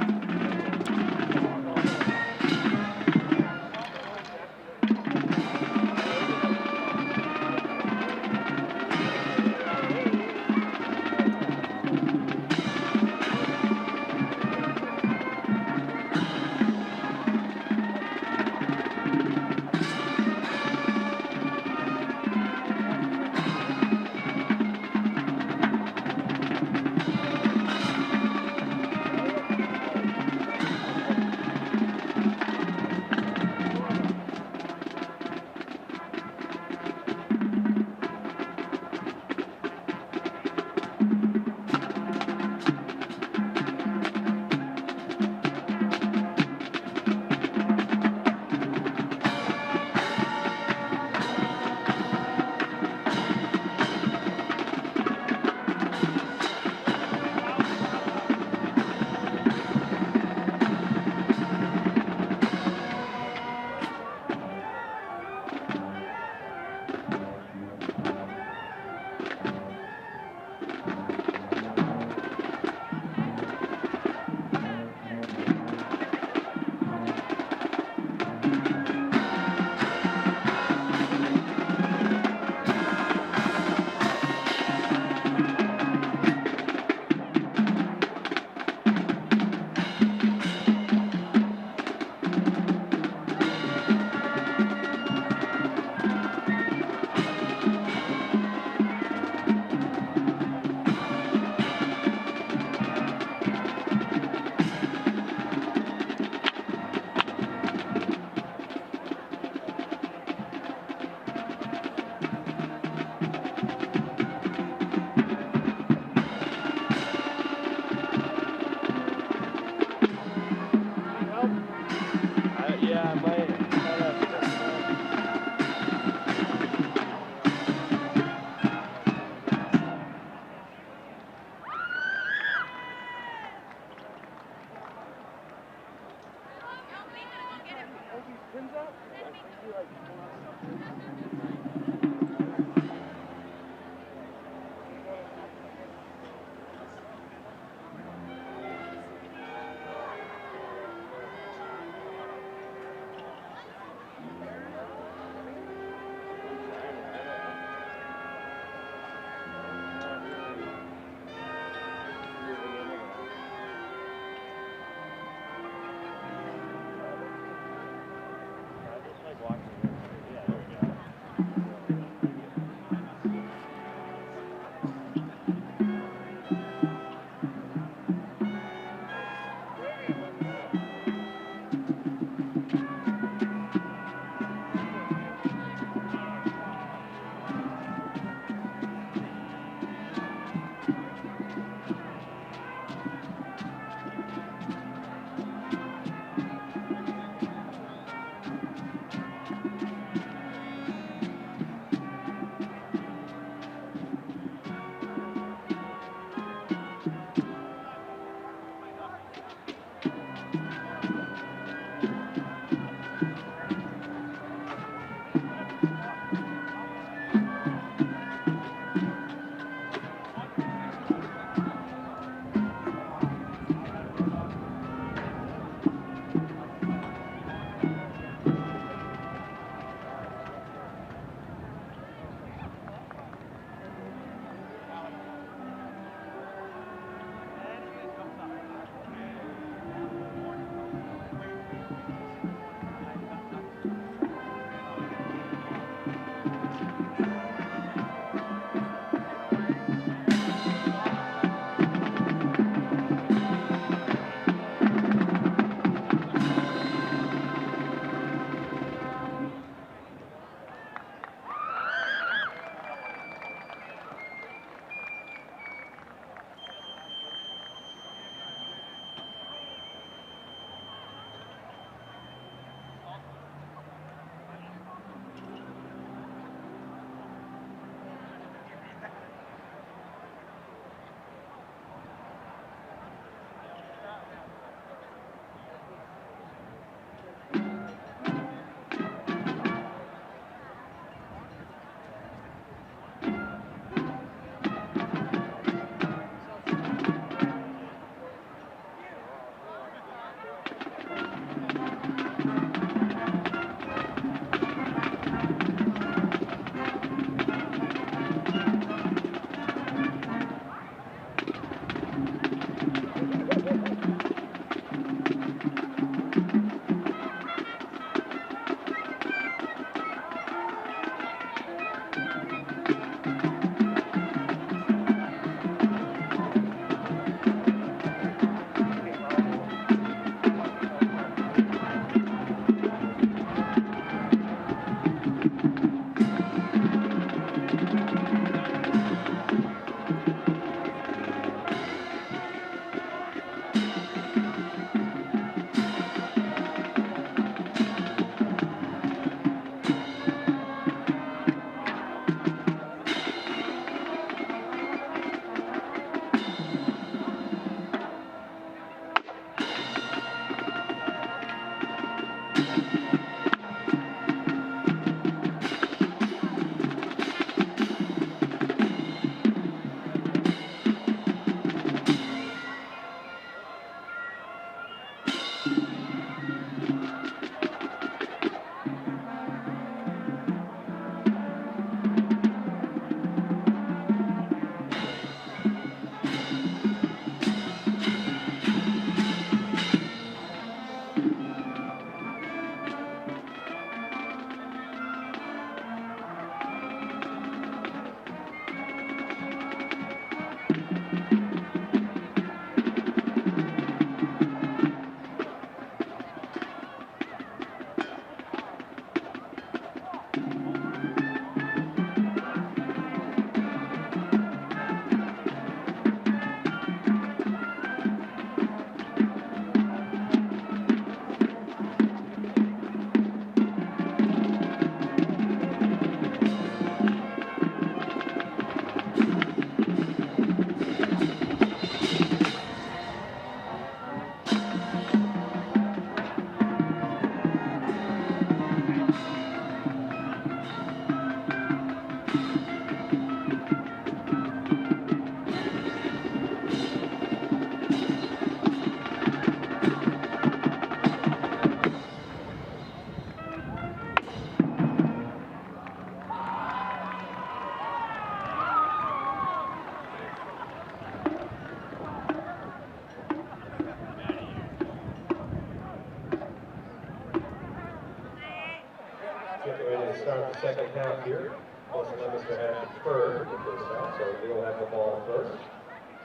start the second half here. Also, Leominster had Fitchburg in the first half, so they'll have the ball first.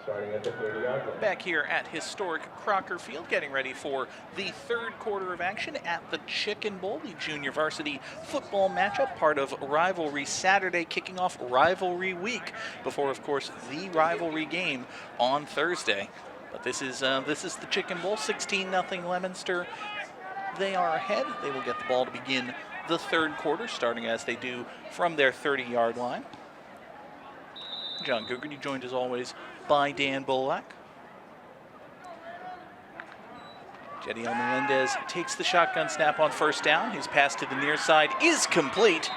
Starting at the 30-yard line. Back here at historic Crocker Field, getting ready for the third quarter of action at the Chicken Bowl, the junior varsity football matchup, part of Rivalry Saturday, kicking off Rivalry Week before, of course, the rivalry game on Thursday. But this is the Chicken Bowl, 16-0 Leominster. They are ahead. They will get the ball to begin the third quarter, starting as they do from their 30-yard line. John Gogarty joined as always by Dan Bolak. Jediel Melendez takes the shotgun snap on first down. His pass to the near side is complete.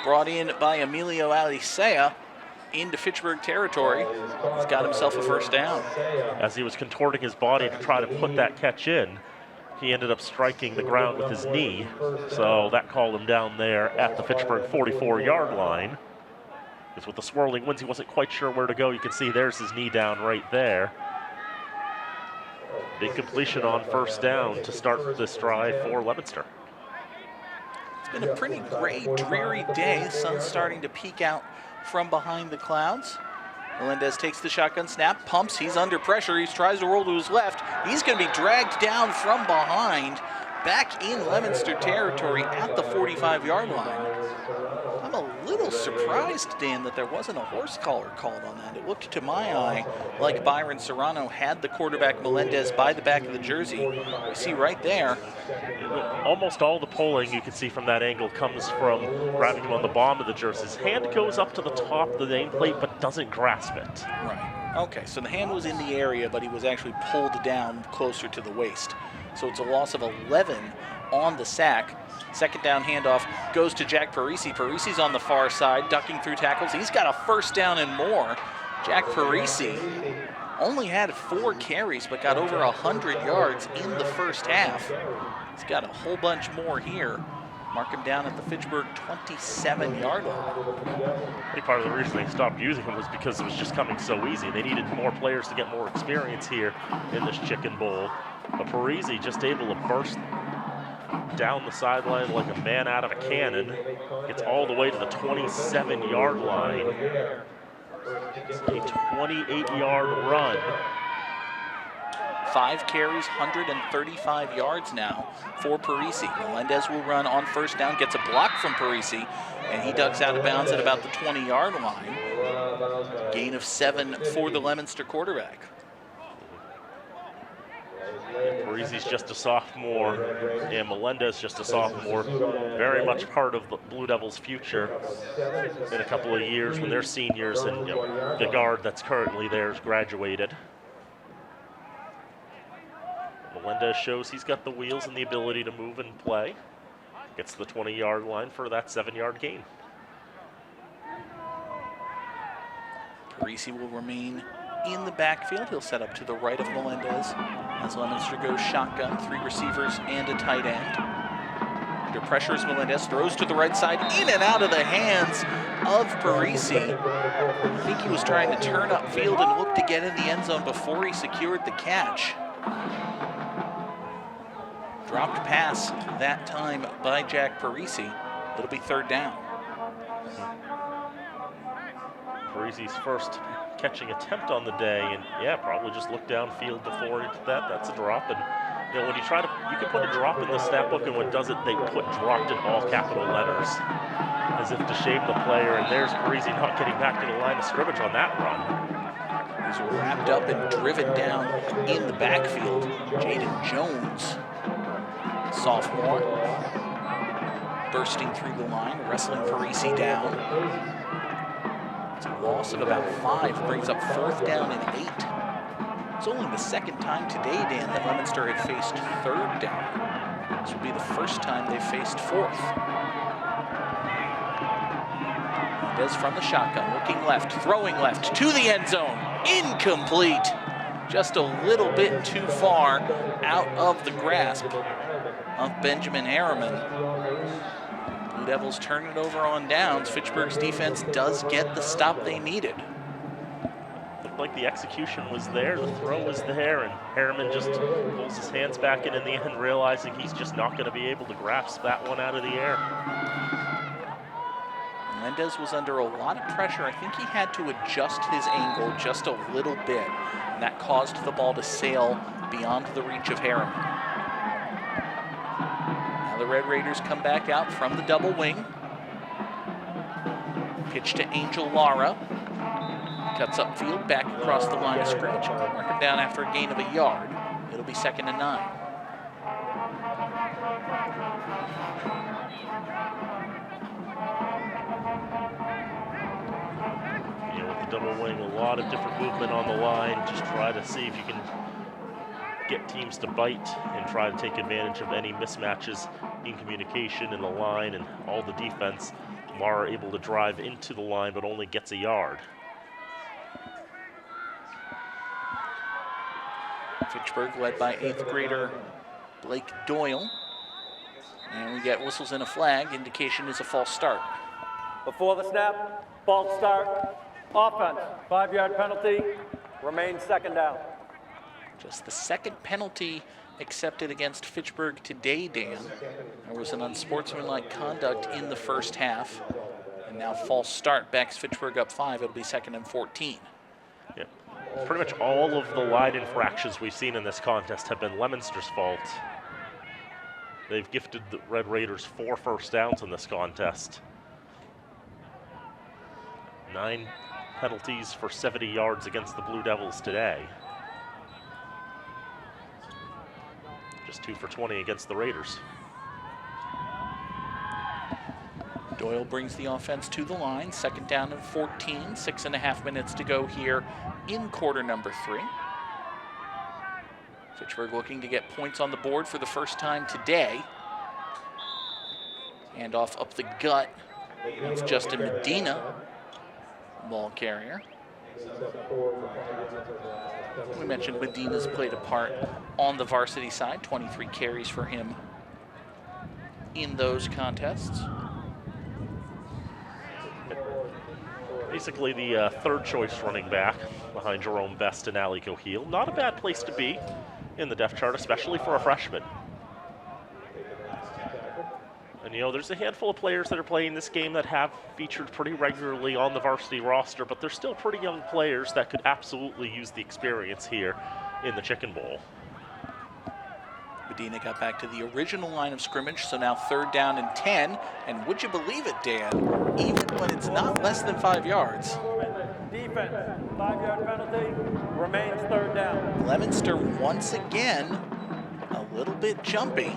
Brought in by Emilio Alicea into Fitchburg territory. He's got himself a first down. As he was contorting his body to try to put that catch in, he ended up striking the ground with his knee. So that called him down there at the Fitchburg 44-yard line. Because with the swirling winds, he wasn't quite sure where to go. You can see there's his knee down right there. Big completion on first down to start this drive for Leominster. It's been a pretty gray, dreary day. The sun's starting to peek out from behind the clouds. Melendez takes the shotgun snap, pumps, he's under pressure, he tries to roll to his left. He's going to be dragged down from behind, back in Leominster territory at the 45-yard line. I'm a little surprised, Dan, that there wasn't a horse collar called on that. It looked to my eye like Byron Serrano had the quarterback Melendez by the back of the jersey. You see right there. Almost all the polling you can see from that angle comes from grabbing him on the bottom of the jersey. His hand goes up to the top of the nameplate but doesn't grasp it. Right. Okay, so the hand was in the area, but he was actually pulled down closer to the waist. So it's a loss of 11 on the sack. Second down handoff goes to Jack Parisi. Parisi's on the far side, ducking through tackles. He's got a first down and more. Jack Parisi only had 4 carries, but got over 100 yards in the first half. He's got a whole bunch more here. Mark him down at the Fitchburg 27-yard line. I think part of the reason they stopped using him was because it was just coming so easy. They needed more players to get more experience here in this Chicken Bowl. But Parisi just able to burst down the sideline like a man out of a cannon. Gets all the way to the 27-yard line. It's a 28-yard run. 5 carries, 135 yards now for Parisi. Melendez will run on first down, gets a block from Parisi, and he ducks out of bounds at about the 20-yard line. Gain of 7 for the Leominster quarterback. Parisi's just a sophomore, and Melendez just a sophomore. Very much part of the Blue Devils' future in a couple of years when they're seniors, and the guard that's currently there is graduated. Melendez shows he's got the wheels and the ability to move and play. Gets the 20-yard line for that 7-yard gain. Parisi will remain in the backfield. He'll set up to the right of Melendez as Leominster goes shotgun, 3 receivers and a tight end. Under pressure as Melendez throws to the right side, in and out of the hands of Parisi. I think he was trying to turn upfield and look to get in the end zone before he secured the catch. Dropped pass that time by Jack Parisi. It'll be third down. Parisi's first catching attempt on the day, and yeah, probably just looked downfield before it did that. That's a drop, and when you try to, you can put a drop in the stat book, and when it does it, they put dropped in all capital letters, as if to shame the player. And there's Parisi not getting back to the line of scrimmage on that run. He's wrapped up and driven down in the backfield. Jaden Jones, sophomore, bursting through the line, wrestling Parisi down. It's a loss of about 5, brings up 4th down and 8. It's only the second time today, Dan, that Leominster had faced 3rd down. This would be the first time they faced 4th. Mendez from the shotgun, looking left, throwing left to the end zone. Incomplete. Just a little bit too far out of the grasp of Benjamin Harriman. Blue Devils turn it over on downs. Fitchburg's defense does get the stop they needed. Looked like the execution was there, the throw was there, and Harriman just pulls his hands back in the end, realizing he's just not going to be able to grasp that one out of the air. Mendez was under a lot of pressure. I think he had to adjust his angle just a little bit, and that caused the ball to sail beyond the reach of Harriman. Now the Red Raiders come back out from the double wing. Pitch to Angel Lara. Cuts upfield, back across the line of scrimmage. Mark him down after a gain of a yard. It'll be 2nd and 9. Double wing, a lot of different movement on the line. Just try to see if you can get teams to bite and try to take advantage of any mismatches in communication in the line and all the defense. Lara able to drive into the line, but only gets a yard. Fitchburg led by 8th grader Blake Doyle. And we get whistles and a flag. Indication is a false start. Before the snap, false start. Offense, 5-yard penalty, remains 2nd down. Just the 2nd penalty accepted against Fitchburg today, Dan. There was an unsportsmanlike conduct in the first half, and now false start backs Fitchburg up 5. It'll be 2nd and 14. Yep. Pretty much all of the line infractions we've seen in this contest have been Leominster's fault. They've gifted the Red Raiders 4 first downs in this contest. 9 penalties for 70 yards against the Blue Devils today. Just 2 for 20 against the Raiders. Doyle brings the offense to the line. 2nd down and 14. 6.5 minutes to go here in quarter number 3. Fitchburg looking to get points on the board for the first time today. Hand off up the gut. That's Justin Medina, ball carrier. We mentioned Medina's played a part on the varsity side. 23 carries for him in those contests. Basically the 3rd choice running back behind Jerome Best and Ali Coheel. Not a bad place to be in the depth chart, especially for a freshman. And you know, there's a handful of players that are playing this game that have featured pretty regularly on the varsity roster, but they're still pretty young players that could absolutely use the experience here in the Chicken Bowl. Medina got back to the original line of scrimmage, so now 3rd down and 10. And would you believe it, Dan, even when it's not less than 5 yards. Defense, 5-yard penalty, remains 3rd down. Leominster once again a little bit jumpy.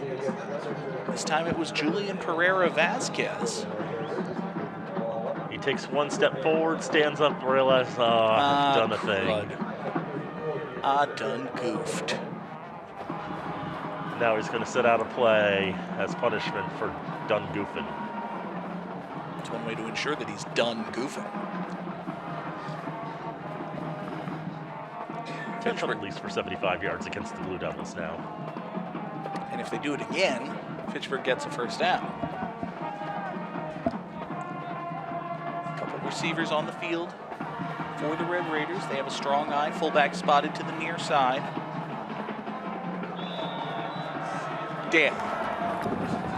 This time it was Julian Pereira Vasquez. He takes 1 step forward, stands up, and realizes, I've done a thing. I done goofed. Now he's going to sit out a play as punishment for done goofing. It's one way to ensure that he's done goofing. At least for 75 yards against the Blue Devils now. And if they do it again, Fitchburg gets a 1st down. A couple receivers on the field for the Red Raiders. They have a strong eye. Fullback spotted to the near side. Dan.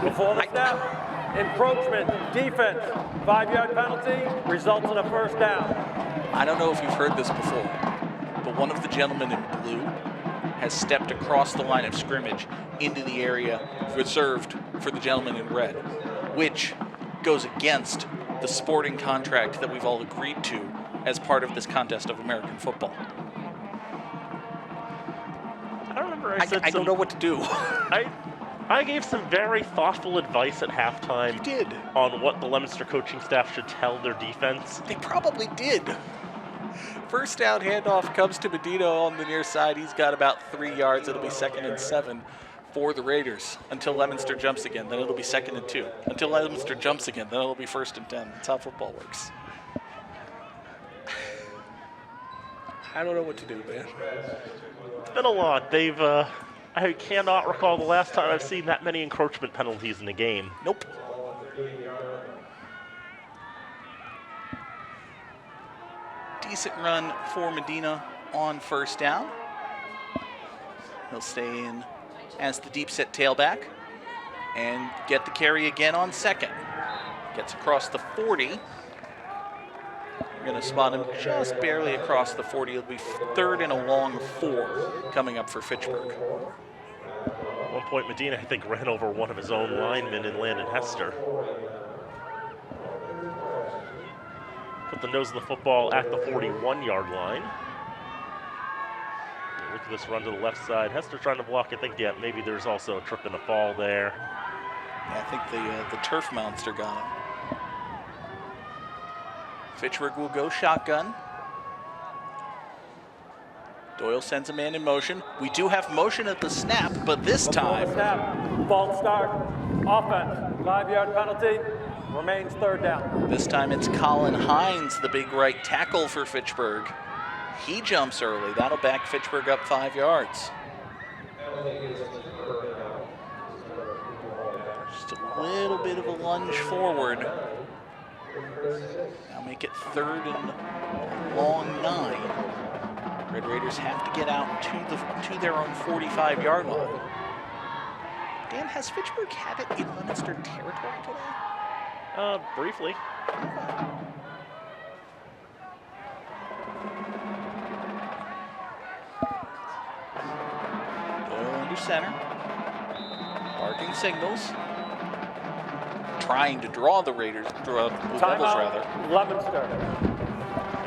Before the snap, encroachment, defense, 5-yard penalty, results in a 1st down. I don't know if you've heard this before, but one of the gentlemen in blue has stepped across the line of scrimmage into the area reserved for the gentleman in red, which goes against the sporting contract that we've all agreed to as part of this contest of American football. I remember I don't know what to do. I gave some very thoughtful advice at halftime. You did. On what the Leominster coaching staff should tell their defense. They probably did. 1st down handoff comes to Medina on the near side. He's got about 3 yards. It'll be 2nd and 7 for the Raiders until Leominster jumps again. Then it'll be 2nd and 2. Until Leominster jumps again, then it'll be 1st and 10. That's how football works. I don't know what to do, man. It's been a lot. They've, I cannot recall the last time I've seen that many encroachment penalties in a game. Nope. Decent run for Medina on 1st down. He'll stay in as the deep set tailback and get the carry again on 2nd. Gets across the 40 Going to spot him just barely across the 40. It'll be third and a long 4 coming up for Fitchburg. At one point, Medina, I think, ran over one of his own linemen in Landon Hester. Put the nose of the football at the 41-yard line. Look at this run to the left side. Hester trying to block. I think, yeah, maybe there's also a trip and a fall there. Yeah, I think the turf monster got him. Fitchburg will go shotgun. Doyle sends a man in motion. We do have motion at the snap, but this time... Snap, false start, offense, 5-yard penalty, remains third down. This time it's Colin Hines, the big right tackle for Fitchburg. He jumps early. That'll back Fitchburg up 5 yards. Just a little bit of a lunge forward. Now make it third and long 9. Red Raiders have to get out to their own 45-yard line. Dan, has Fitchburg had it in Leominster territory today? Briefly. Doyle under center. Barking signals. Trying to draw the Raiders, Blue Devils rather. Leominster.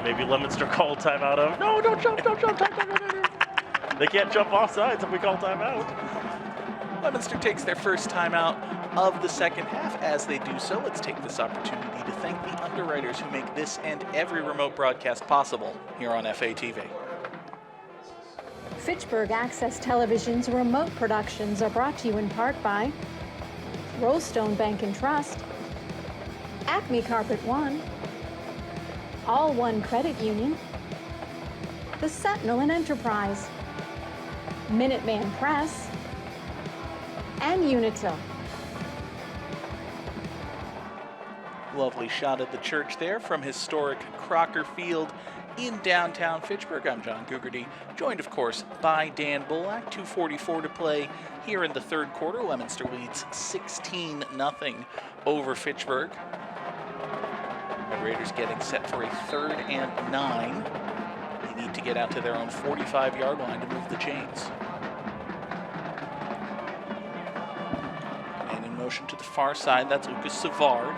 Maybe Leominster called timeout of, no, don't jump, timeout. They can't jump off sides if we call timeout. Leominster takes their first timeout of the second half. As they do so, let's take this opportunity to thank the underwriters who make this and every remote broadcast possible here on FATV. Fitchburg Access Television's remote productions are brought to you in part by Rollstone Bank and Trust, Acme Carpet One, All One Credit Union, the Sentinel and Enterprise, Minuteman Press, and Unitil. Lovely shot of the church there from historic Crocker Field in downtown Fitchburg. I'm John Gugerty, joined of course by Dan Bullock. 2:44 to play here in the third quarter. Leominster leads 16-0 over Fitchburg. The Raiders getting set for a third and 9. They need to get out to their own 45-yard line to move the chains. And in motion to the far side, that's Lucas Savard.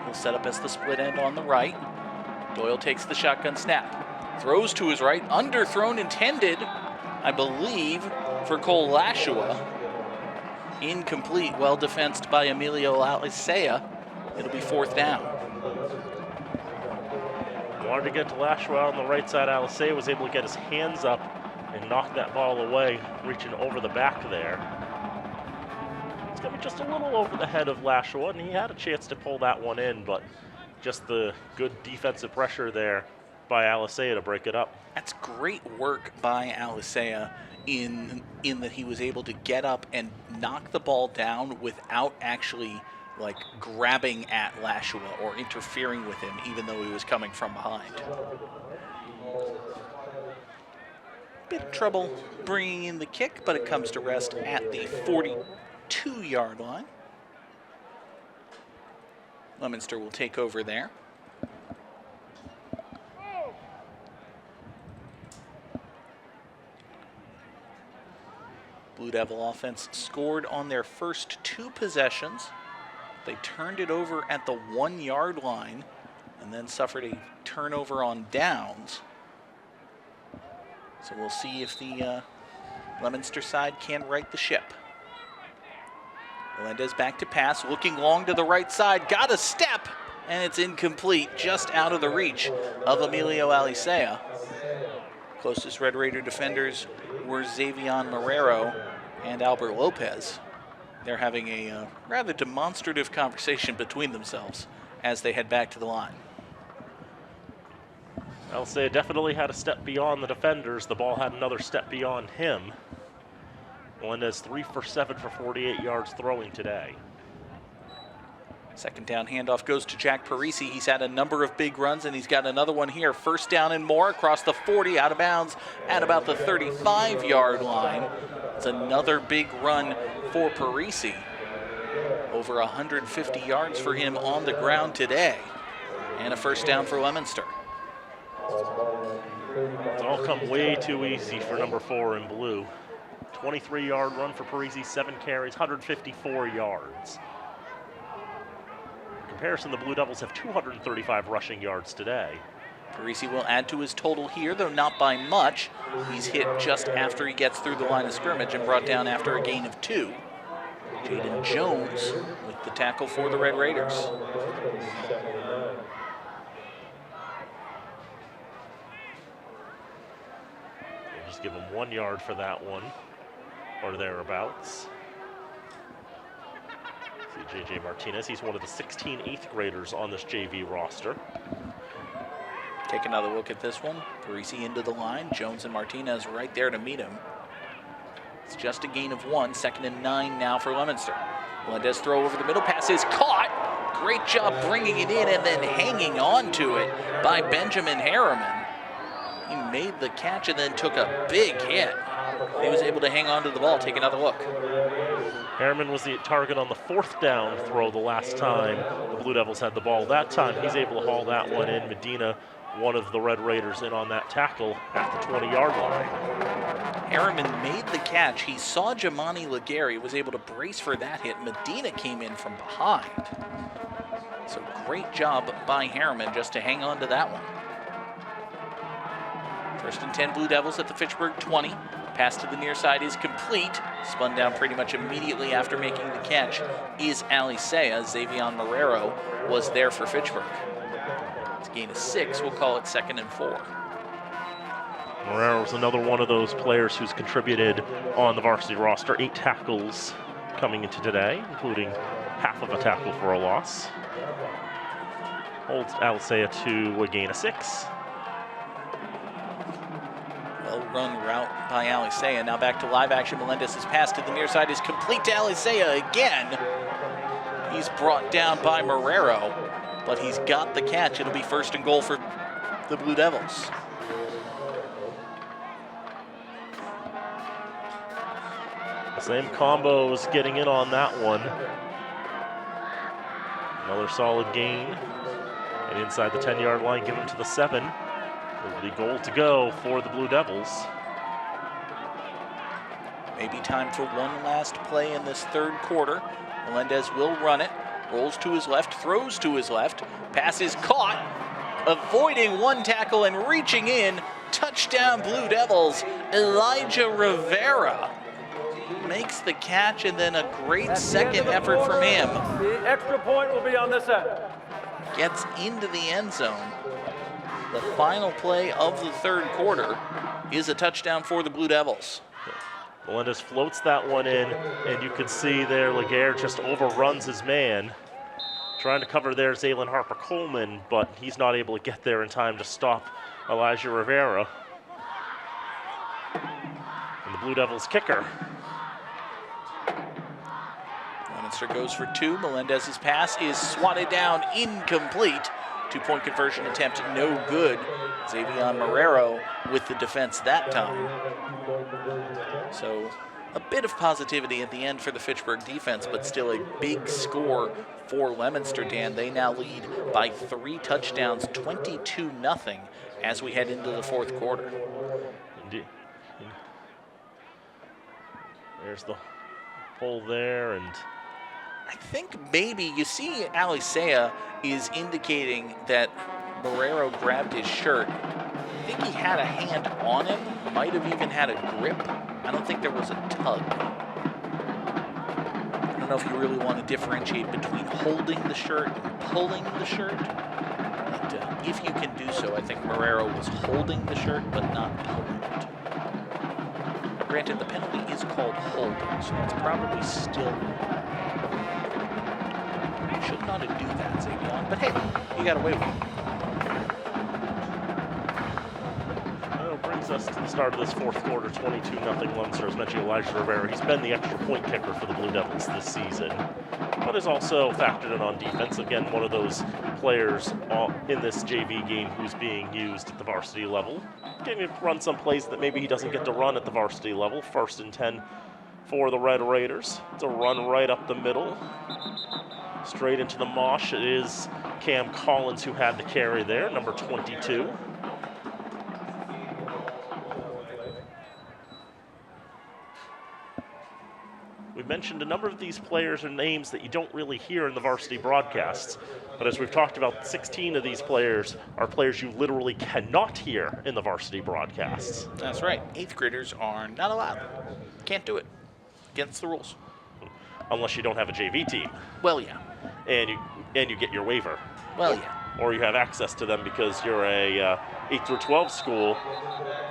He'll set up as the split end on the right. Doyle takes the shotgun snap. Throws to his right, underthrown intended, I believe, for Cole Lashua. Incomplete, well defensed by Emilio Alicea. It'll be fourth down. Wanted to get to Lashua on the right side. Alicea was able to get his hands up and knock that ball away, reaching over the back there. It's going to be just a little over the head of Lashua, and he had a chance to pull that one in, but just the good defensive pressure there by Alicea to break it up. That's great work by Alicea in that he was able to get up and knock the ball down without actually like grabbing at Lashua or interfering with him, even though he was coming from behind. Bit of trouble bringing in the kick, but it comes to rest at the 42-yard line. Leominster will take over there. Blue Devil offense scored on their first 2 possessions. They turned it over at the 1-yard line and then suffered a turnover on downs. So we'll see if the Leominster side can right the ship. Melendez back to pass, looking long to the right side, got a step, and it's incomplete, just out of the reach of Emilio Alicea. Closest Red Raider defenders were Xavion Marrero and Albert Lopez. They're having a rather demonstrative conversation between themselves as they head back to the line. Alicea definitely had a step beyond the defenders. The ball had another step beyond him. Melendez 3 for 7 for 48 yards throwing today. Second down handoff goes to Jack Parisi. He's had a number of big runs, and he's got another one here. First down and more across the 40, out of bounds at about the 35-yard line. It's another big run for Parisi. Over 150 yards for him on the ground today. And a first down for Leominster. It's all come way too easy for number 4 in blue. 23-yard run for Parisi, 7 carries, 154 yards. In comparison, the Blue Devils have 235 rushing yards today. Parisi will add to his total here, though not by much. He's hit just after he gets through the line of scrimmage and brought down after a gain of 2. Jaden Jones with the tackle for the Red Raiders. Just give him 1 yard for that one, or thereabouts. See J.J. Martinez, he's one of the 16 8th graders on this JV roster. Take another look at this one. Parisi into the line. Jones and Martinez right there to meet him. It's just a gain of 1. 2nd and 9 now for Leominster. Melendez throw over the middle. Pass is caught. Great job bringing it in and then hanging on to it by Benjamin Harriman. He made the catch and then took a big hit. He was able to hang on to the ball. Take another look. Harriman was the target on the 4th down throw the last time the Blue Devils had the ball. That time he's able to haul that one in. Medina, one of the Red Raiders, in on that tackle at the 20-yard line. Harriman made the catch. He saw Jamani Legary, was able to brace for that hit. Medina came in from behind. So great job by Harriman just to hang on to that one. 1st and 10 Blue Devils at the Fitchburg 20. Pass to the near side is complete. Spun down pretty much immediately after making the catch is Alicea. Xavion Marrero was there for Fitchburg. It's a gain of 6. We'll call it 2nd and 4. Marrero's another one of those players who's contributed on the varsity roster. 8 tackles coming into today, including half of a tackle for a loss. Holds Alicea to a gain of 6. Well-run route by Alicea. Now back to live action. Melendez's pass to the near side is complete to Alicea again. He's brought down by Marrero, but he's got the catch. It'll be 1st and goal for the Blue Devils. The same combos getting in on that one. Another solid gain. And inside the 10-yard line, give him to the 7. It'll be goal to go for the Blue Devils. Maybe time for one last play in this 3rd quarter. Melendez will run it. Rolls to his left, throws to his left. Pass is caught. Avoiding one tackle and reaching in. Touchdown Blue Devils. Elijah Rivera makes the catch, and then a great 2nd effort from him. The extra point will be on this end. Gets into the end zone. The final play of the 3rd quarter is a touchdown for the Blue Devils. Melendez floats that one in, and you can see there Legare just overruns his man. Trying to cover there Zaylin Harper-Coleman, but he's not able to get there in time to stop Elijah Rivera. And the Blue Devils kicker. Leominster goes for 2. Melendez's pass is swatted down, incomplete. 2-point conversion attempt, no good. Xavion Marrero with the defense that time. So a bit of positivity at the end for the Fitchburg defense, but still a big score for Leominster, Dan. They now lead by 3 touchdowns, 22-0 as we head into the 4th quarter. Indeed. There's the pull there, and I think maybe you see Alicea is indicating that Marrero grabbed his shirt. I think he had a hand on him, might have even had a grip. I don't think there was a tug. I don't know if you really want to differentiate between holding the shirt and pulling the shirt. But if you can do so, I think Marrero was holding the shirt but not pulling it. Granted, the penalty is called holding, so it's probably still. You should not do that, Xavion. But hey, you got away with it. Well, brings us to the start of this 4th quarter, 22-0 Leominster. As mentioned, Elijah Rivera, he's been the extra point kicker for the Blue Devils this season, but is also factored in on defense. Again, one of those players in this JV game who's being used at the varsity level. Getting to run some plays that maybe he doesn't get to run at the varsity level. 1st and 10 for the Red Raiders. It's a run right up the middle. Straight into the mosh. It is Cam Collins who had the carry there, number 22. mentioned, a number of these players are names that you don't really hear in the varsity broadcasts. But as we've talked about, 16 of these players are players you literally cannot hear in the varsity broadcasts. That's right. 8th graders are not allowed. Can't do it. Against the rules. Unless you don't have a JV team. Well, yeah. And you get your waiver. Well, yeah. Or you have access to them because you're a 8 through 12 school.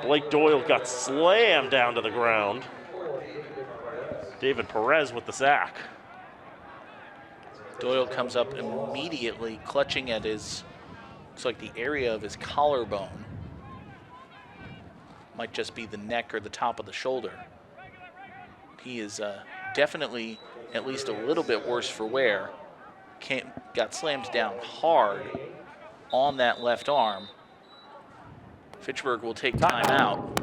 Blake Doyle got slammed down to the ground. David Perez with the sack. Doyle comes up immediately, clutching at his, looks like the area of his collarbone. Might just be the neck or the top of the shoulder. He is definitely at least a little bit worse for wear. Got slammed down hard on that left arm. Fitchburg will take time out.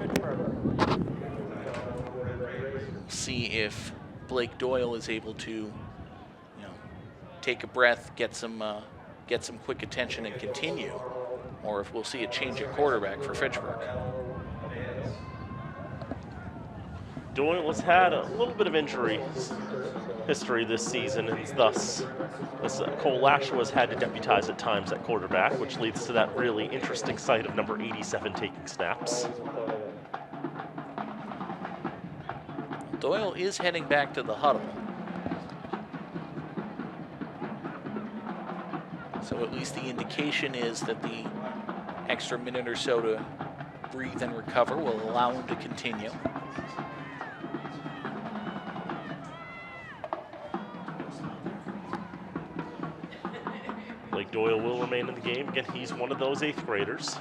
See if Blake Doyle is able to, take a breath, get some quick attention and continue, or if we'll see a change at quarterback for Fitchburg. Doyle has had a little bit of injury history this season, and thus Cole Lashua has had to deputize at times at quarterback, which leads to that really interesting sight of number 87 taking snaps. Doyle is heading back to the huddle. So at least the indication is that the extra minute or so to breathe and recover will allow him to continue. Blake Doyle will remain in the game. Again, he's one of those 8th graders.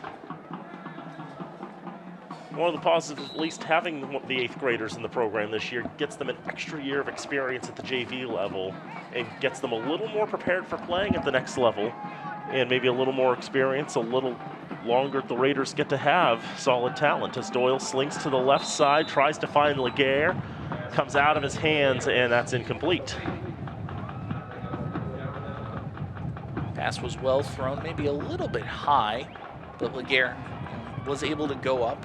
One of the positives, at least having the 8th graders in the program this year, gets them an extra year of experience at the JV level and gets them a little more prepared for playing at the next level, and maybe a little more experience, a little longer the Raiders get to have solid talent. As Doyle slings to the left side, tries to find Laguerre, comes out of his hands, and that's incomplete. Pass was well thrown, maybe a little bit high, but Laguerre was able to go up.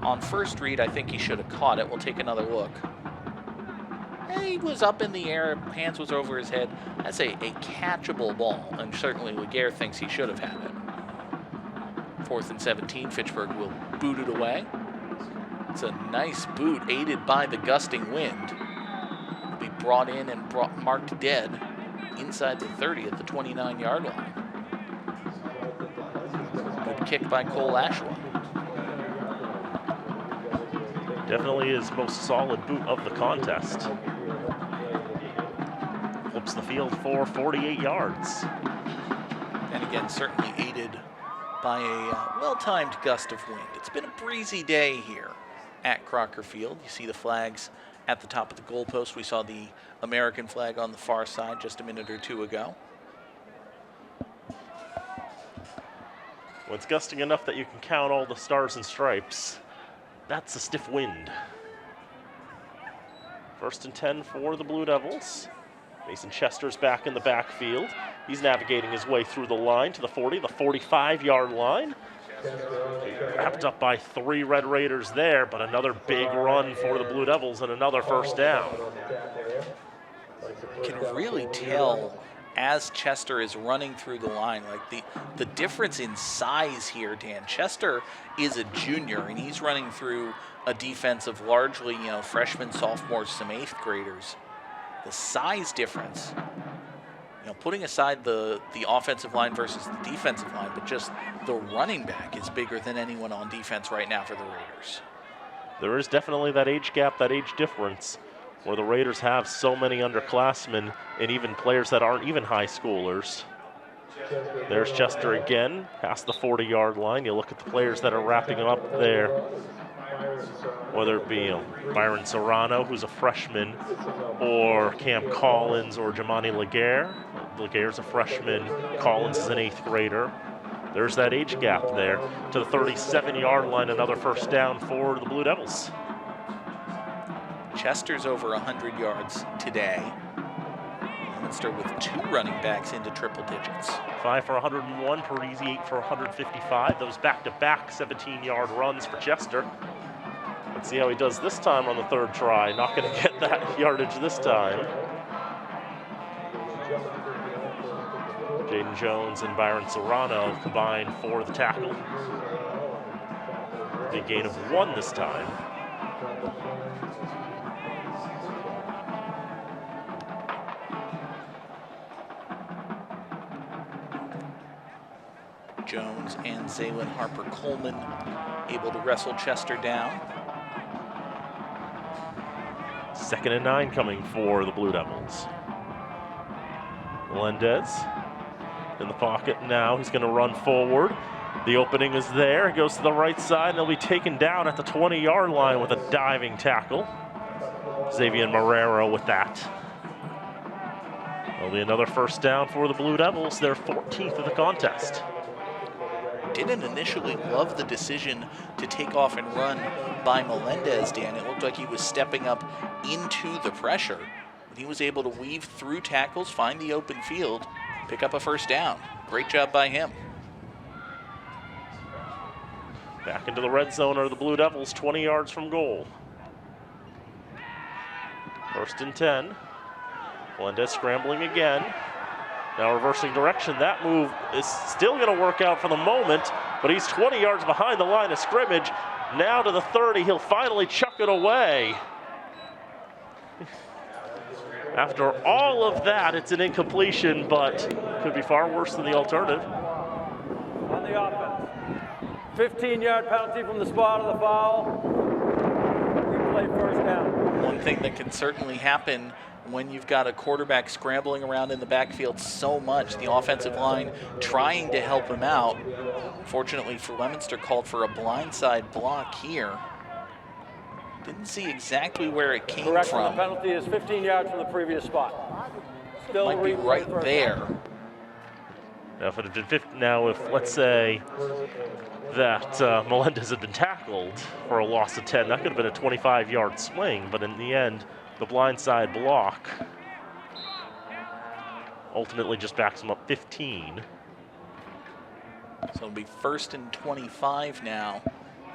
On first read, I think he should have caught it. We'll take another look. He was up in the air, hands was over his head. That's a catchable ball, and certainly Laguerre thinks he should have had it. 4th and 17, Fitchburg will boot it away. It's a nice boot, aided by the gusting wind. Will be brought in and marked dead inside the 30 at the 29-yard line. Good kick by Cole Lashua. Definitely his most solid boot of the contest. Flips the field for 48 yards. And again, certainly aided by a well-timed gust of wind. It's been a breezy day here at Crocker Field. You see the flags at the top of the goalpost. We saw the American flag on the far side just a minute or two ago. When it's gusting enough that you can count all the stars and stripes, that's a stiff wind. 1st and 10 for the Blue Devils. Mason Chester's back in the backfield. He's navigating his way through the line to the 40, the 45-yard line. Wrapped up by 3 Red Raiders there, but another big run for the Blue Devils and another first down. You can really tell as Chester is running through the line, like the difference in size here, Dan. Chester is a junior, and he's running through a defense of largely, freshmen, sophomores, some 8th graders. The size difference, putting aside the offensive line versus the defensive line, but just the running back is bigger than anyone on defense right now for the Raiders. There is definitely that age gap, that age difference, where the Raiders have so many underclassmen and even players that aren't even high schoolers. There's Chester again, past the 40-yard line. You look at the players that are wrapping up there, whether it be Byron Serrano, who's a freshman, or Cam Collins or Jamani Laguerre. Laguerre's a freshman, Collins is an 8th grader. There's that age gap there. To the 37-yard line, another first down for the Blue Devils. Chester's over 100 yards today. Leominster with 2 running backs into triple digits. 5 for 101, Parisi 8 for 155. Those back-to-back 17-yard runs for Chester. Let's see how he does this time on the third try. Not going to get that yardage this time. Jaden Jones and Byron Serrano combined for the tackle. A gain of 1 this time. Jones and Zaylin Harper-Coleman able to wrestle Chester down. 2nd and 9 coming for the Blue Devils. Melendez in the pocket now. He's going to run forward. The opening is there. He goes to the right side, and he'll be taken down at the 20-yard line with a diving tackle. Xavier Marrero with that. There'll be another first down for the Blue Devils, their 14th of the contest. Didn't initially love the decision to take off and run by Melendez, Dan. It looked like he was stepping up into the pressure. But he was able to weave through tackles, find the open field, pick up a first down. Great job by him. Back into the red zone are the Blue Devils, 20 yards from goal. 1st and 10. Melendez scrambling again. Now reversing direction. That move is still going to work out for the moment, but he's 20 yards behind the line of scrimmage. Now to the 30, he'll finally chuck it away. After all of that, it's an incompletion, but could be far worse than the alternative. On the offense, 15-yard penalty from the spot of the foul. Replay first down. One thing that can certainly happen when you've got a quarterback scrambling around in the backfield so much, the offensive line trying to help him out. Fortunately for Leominster, called for a blindside block here. Didn't see exactly where it came Correction, from. the penalty is 15 yards from the previous spot. Still Might be replay right first there. down. Now, if it had been 50, now if let's say that Melendez had been tackled for a loss of 10, that could have been a 25-yard swing, but in the end, the blindside block ultimately just backs him up 15. So it'll be 1st and 25 now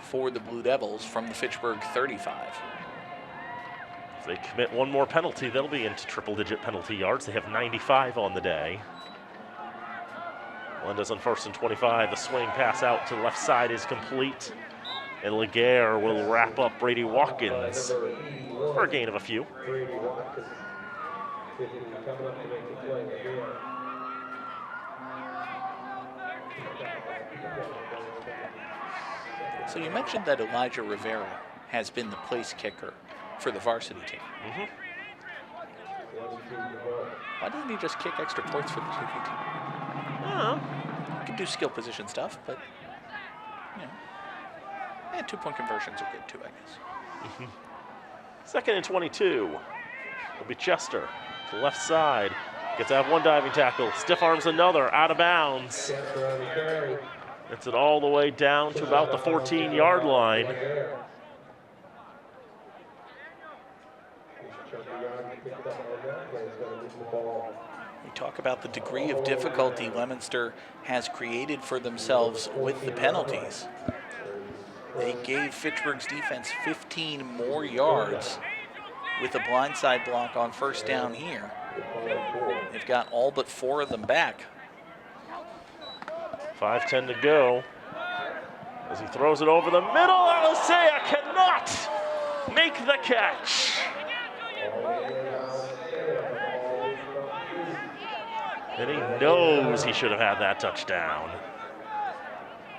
for the Blue Devils from the Fitchburg 35. If they commit one more penalty, they'll be into triple-digit penalty yards. They have 95 on the day. Melendez on 1st and 25. The swing pass out to the left side is complete. And Laguerre will wrap up Brady Watkins for a gain of a few. Brady Watkins, 50 coming up to make the play again. So you mentioned that Elijah Rivera has been the place kicker for the varsity team. Mm-hmm. Why doesn't he just kick extra points for the JV team? He can do skill position stuff, but you know, 2-point conversions are good too, I guess. 2nd and 22. It'll be Chester to the left side. Gets to have one diving tackle. Stiff arms another, out of bounds. Gets it all the way down to about the 14-yard line. We talk about the degree of difficulty Leominster has created for themselves with the penalties. They gave Fitchburg's defense 15 more yards with a blindside block on first down here. They've got all but 4 of them back. 5:10 to go. As he throws it over the middle, Alisea cannot make the catch. And he knows he should have had that touchdown.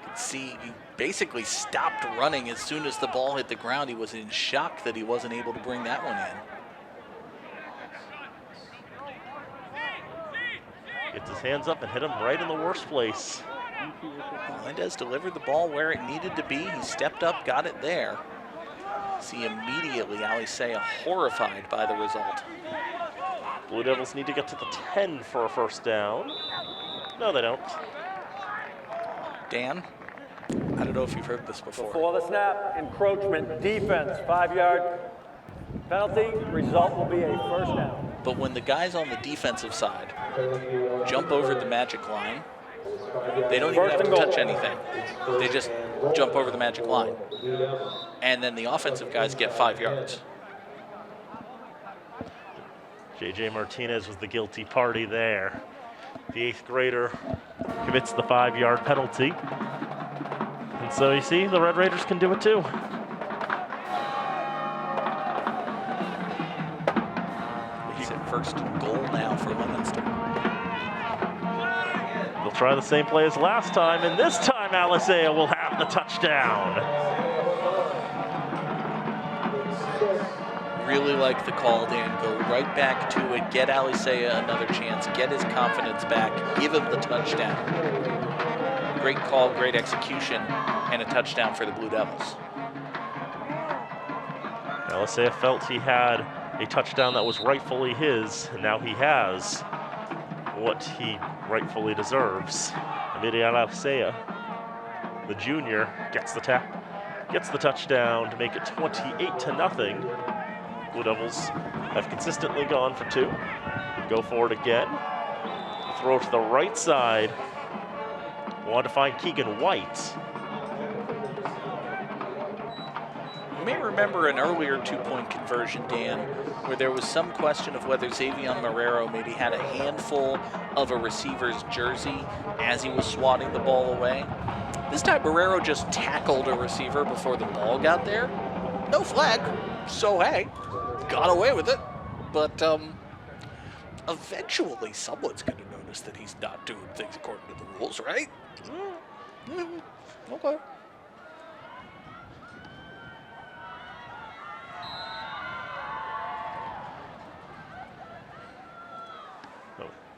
You can see he basically stopped running as soon as the ball hit the ground. He was in shock that he wasn't able to bring that one in. Gets his hands up and hit him right in the worst place. Melendez delivered the ball where it needed to be. He stepped up, got it there. See immediately Alisea horrified by the result. Blue Devils need to get to the 10 for a first down. No, they don't. Dan, I don't know if you've heard this before. Before the snap, encroachment, defense, 5-yard penalty. Result will be a first down. But when the guys on the defensive side jump over the magic line, They don't even have to touch anything. They just jump over the magic line. And then the offensive guys get 5 yards. J.J. Martinez was the guilty party there. The 8th grader commits the 5-yard penalty. And so you see, the Red Raiders can do it too. He's at first and goal now for Leominster. They'll try the same play as last time, and this time Alisea will have the touchdown. Really like the call, Dan. Go right back to it, get Alisea another chance, get his confidence back, give him the touchdown. Great call, great execution, and a touchdown for the Blue Devils. Alisea felt he had a touchdown that was rightfully his, and now he has what he rightfully deserves. Emiliano Alisea, the junior, gets the touchdown to make it 28-0. Blue Devils have consistently gone for 2. Go for it again. Throw to the right side. Want to find Keegan White. You may remember an earlier 2-point conversion, Dan, where there was some question of whether Xavier Marrero maybe had a handful of a receiver's jersey as he was swatting the ball away. This time Marrero just tackled a receiver before the ball got there. No flag, so hey, got away with it. But eventually someone's going to notice that he's not doing things according to the rules, right? Okay.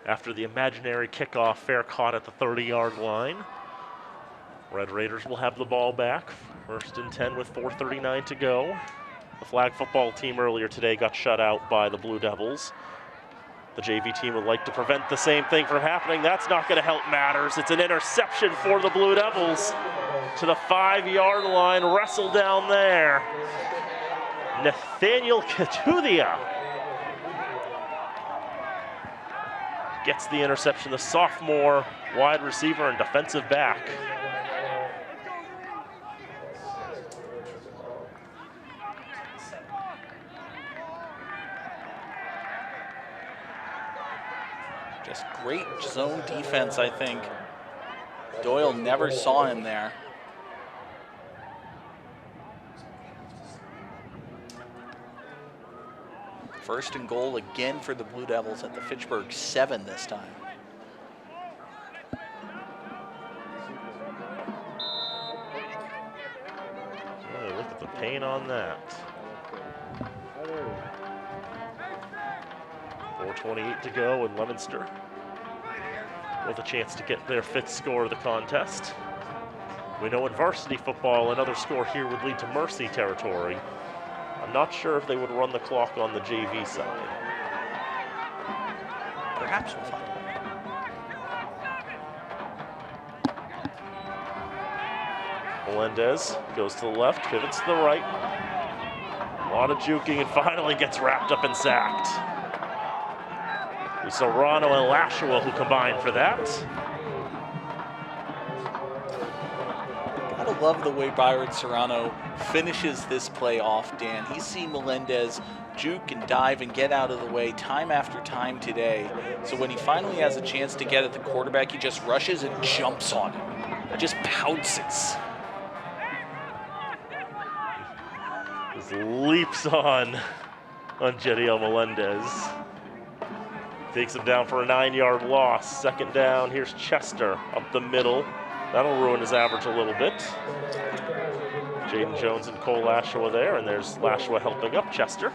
After the imaginary kickoff, fair caught at the 30-yard line. Red Raiders will have the ball back. 1st and 10 with 4:39 to go. The flag football team earlier today got shut out by the Blue Devils. The JV team would like to prevent the same thing from happening. That's not going to help matters. It's an interception for the Blue Devils to the 5-yard line. Wrestle down there. Nathaniel Katudia gets the interception, the sophomore wide receiver and defensive back. Just great zone defense, I think. Doyle never saw him there. First and goal again for the Blue Devils at the Fitchburg 7 this time. Oh, look at the pain on that. 4:28 to go, and Leominster with a chance to get their 5th score of the contest. We know in varsity football, another score here would lead to mercy territory. I'm not sure if they would run the clock on the JV side. Perhaps we'll find out. Melendez goes to the left, pivots to the right. A lot of juking and finally gets wrapped up and sacked. We saw Rano and Lashua who combined for that. Gotta love the way Byron Serrano finishes this play off, Dan. He's seen Melendez juke and dive and get out of the way time after time today. So when he finally has a chance to get at the quarterback, he just rushes and jumps on him. Just pounces. Just leaps on Jediel Melendez. Takes him down for a 9-yard loss. 2nd down, here's Chester up the middle. That'll ruin his average a little bit. Jaden Jones and Cole Lashua there, and there's Lashua helping up Chester.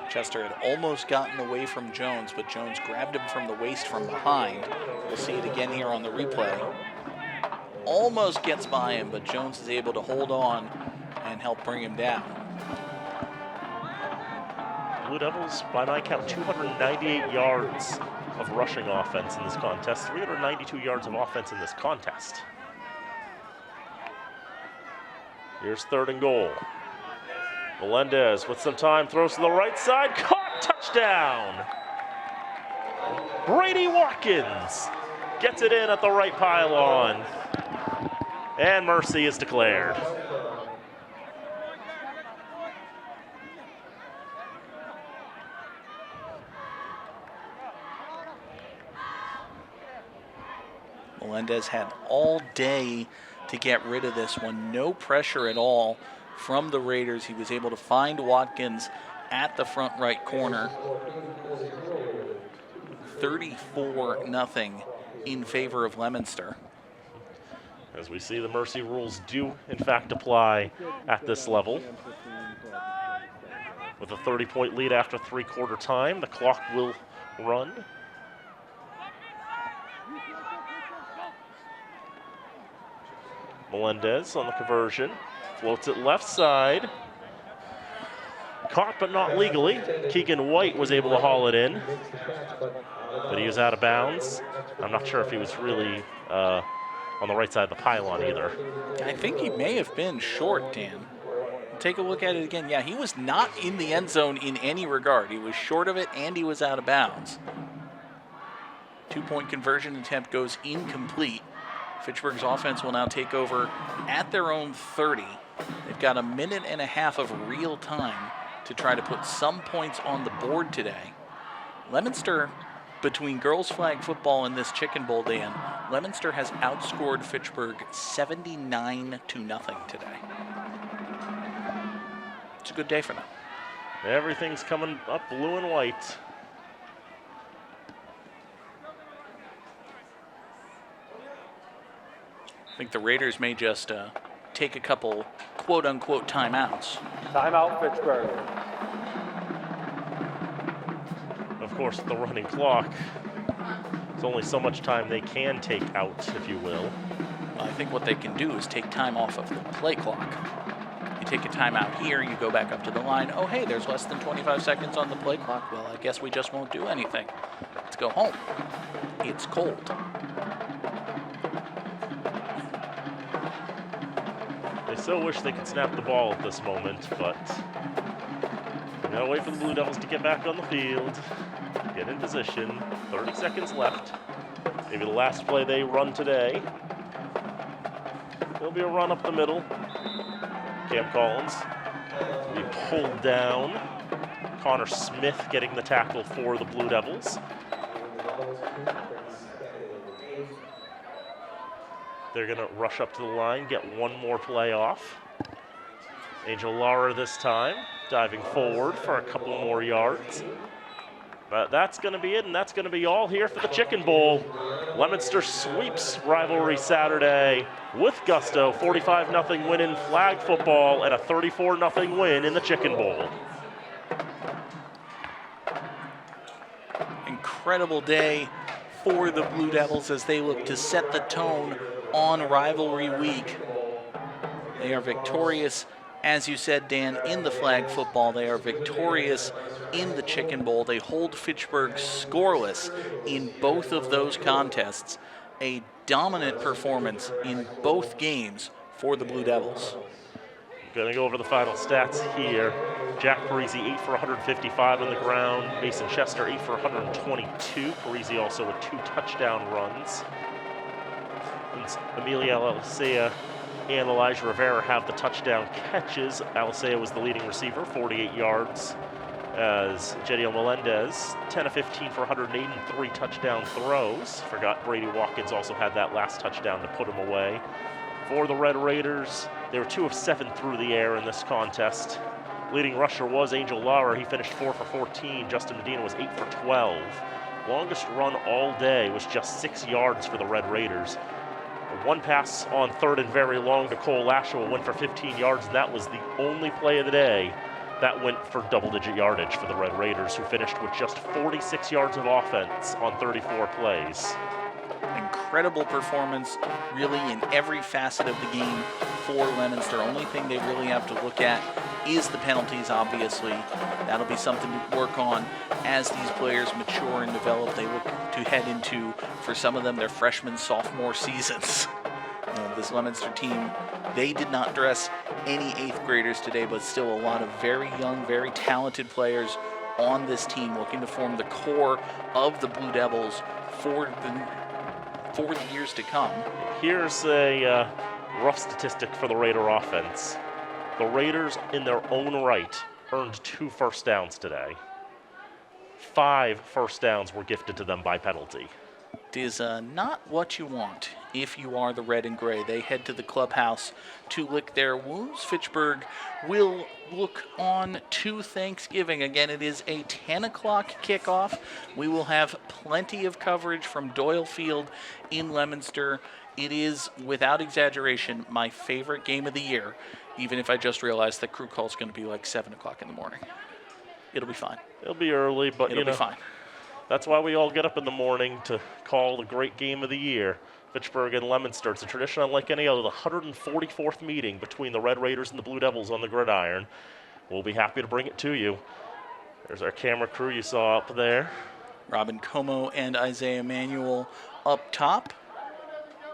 Chester had almost gotten away from Jones, but Jones grabbed him from the waist from behind. We'll see it again here on the replay. Almost gets by him, but Jones is able to hold on and help bring him down. Blue Devils, by my count, 298 yards of rushing offense in this contest, 392 yards of offense in this contest. Here's 3rd and goal. Melendez with some time, throws to the right side, caught, touchdown! Brady Watkins gets it in at the right pylon. And mercy is declared. Melendez had all day to get rid of this one. No pressure at all from the Raiders. He was able to find Watkins at the front right corner. 34-0 in favor of Leominster. As we see, the mercy rules do, in fact, apply at this level. With a 30-point lead after three-quarter time, the clock will run. Melendez on the conversion, floats it left side. Caught but not legally. Keegan White was able to haul it in, but he was out of bounds. I'm not sure if he was really on the right side of the pylon either. I think he may have been short, Dan. Take a look at it again. Yeah, he was not in the end zone in any regard. He was short of it and he was out of bounds. 2-point conversion attempt goes incomplete. Fitchburg's offense will now take over at their own 30. They've got a minute and a half of real time to try to put some points on the board today. Leominster, between girls flag football and this Chicken Bowl, Dan, Leominster has outscored Fitchburg 79-0 today. It's a good day for them. Everything's coming up blue and white. I think the Raiders may just take a couple quote-unquote timeouts. Timeout, Fitchburg. Of course, the running clock, there's only so much time they can take out, if you will. I think what they can do is take time off of the play clock. You take a timeout here, you go back up to the line. Oh, hey, there's less than 25 seconds on the play clock. Well, I guess we just won't do anything. Let's go home. It's cold. I so wish they could snap the ball at this moment, but we gotta wait for the Blue Devils to get back on the field, get in position. 30 seconds left. Maybe the last play they run today. There'll be a run up the middle. Cam Collins will be pulled down. Connor Smith getting the tackle for the Blue Devils. They're going to rush up to the line, get one more play off. Angel Lara this time, diving forward for a couple more yards. But that's going to be it, and that's going to be all here for the Chicken Bowl. Leominster sweeps rivalry Saturday with gusto, 45-0 win in flag football and a 34-0 win in the Chicken Bowl. Incredible day for the Blue Devils as they look to set the tone on rivalry week. They are victorious, as you said, Dan, in the flag football. They are victorious in the Chicken Bowl. They hold Fitchburg scoreless in both of those contests. A dominant performance in both games for the Blue Devils. Going to go over the final stats here. Jack Parisi, 8 for 155 on the ground. Mason Chester, 8 for 122. Parisi also with 2 touchdown runs. Amelia Alicea and Elijah Rivera have the touchdown catches. Alicea was the leading receiver, 48 yards. As Jediel Melendez, 10 of 15 for 108 and 3 touchdown throws. Forgot Brady Watkins also had that last touchdown to put him away. For the Red Raiders, they were 2 of 7 through the air in this contest. Leading rusher was Angel Lara. He finished 4 for 14. Justin Medina was 8 for 12. Longest run all day was just 6 yards for the Red Raiders. One pass on 3rd and very long to Cole Lashua went for 15 yards, and that was the only play of the day that went for double-digit yardage for the Red Raiders, who finished with just 46 yards of offense on 34 plays. Incredible performance, really, in every facet of the game for Leominster. Only thing they really have to look at is the penalties, obviously. That'll be something to work on as these players mature and develop. They look to head into, for some of them, their freshman, sophomore seasons. This Leominster team, they did not dress any 8th graders today, but still a lot of very young, very talented players on this team, looking to form the core of the Blue Devils for the years to come. Here's a rough statistic for the Raider offense. The Raiders, in their own right, earned 2 first downs today. 5 first downs were gifted to them by penalty. It is not what you want if you are the red and gray. They head to the clubhouse to lick their wounds. Fitchburg will look on to Thanksgiving. Again, it is a 10 o'clock kickoff. We will have plenty of coverage from Doyle Field in Leominster. It is, without exaggeration, my favorite game of the year, even if I just realized that crew call is going to be like 7 o'clock in the morning. It'll be fine. It'll be early, but It'll be fine. That's why we all get up in the morning to call the great game of the year, Fitchburg and Leominster. It's a tradition unlike any other, the 144th meeting between the Red Raiders and the Blue Devils on the gridiron. We'll be happy to bring it to you. There's our camera crew you saw up there. Robin Como and Isaiah Manuel up top.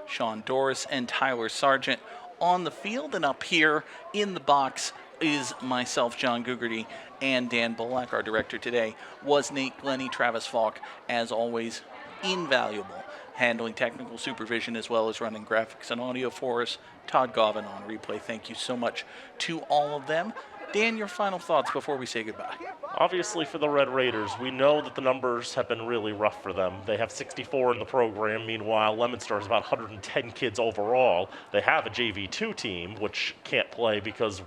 Sean Doris and Tyler Sargent on the field, and up here in the box is myself, John Gugerty, and Dan Bullock. Our director today was Nate Glennie. Travis Falk, as always, invaluable, handling technical supervision as well as running graphics and audio for us. Todd Govan on replay. Thank you so much to all of them. Dan, your final thoughts before we say goodbye. Obviously, for the Red Raiders, we know that the numbers have been really rough for them. They have 64 in the program. Meanwhile, Leominster has about 110 kids overall. They have a JV2 team, which can't play because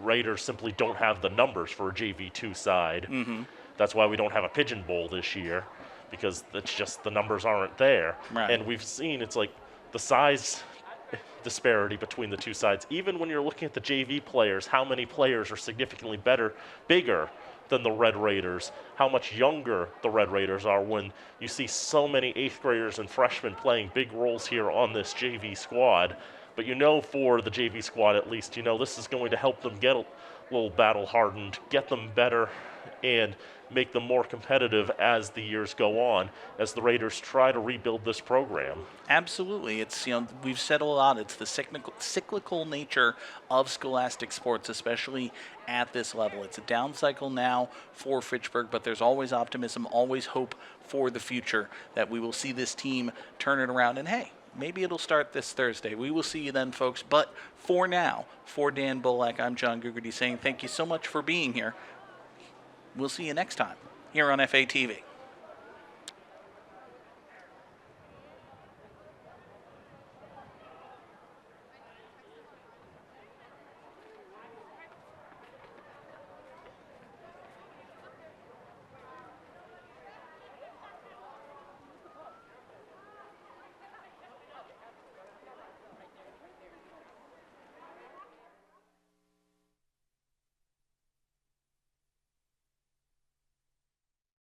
Raiders simply don't have the numbers for a JV2 side. That's why we don't have a Pigeon Bowl this year, because it's just the numbers aren't there. Right. And we've seen it's like the size disparity between the two sides. Even when you're looking at the JV players, how many players are significantly bigger than the Red Raiders, how much younger the Red Raiders are when you see so many 8th graders and freshmen playing big roles here on this JV squad. But you know, for the JV squad at least, you know this is going to help them get a little battle hardened, get them better, and make them more competitive as the years go on, as the Raiders try to rebuild this program. Absolutely. It's, we've said a lot. It's the cyclical nature of scholastic sports, especially at this level. It's a down cycle now for Fitchburg, but there's always optimism, always hope for the future that we will see this team turn it around. And hey, maybe it'll start this Thursday. We will see you then, folks. But for now, for Dan Bullock, I'm John Gugerty saying thank you so much for being here. We'll see you next time here on FATV.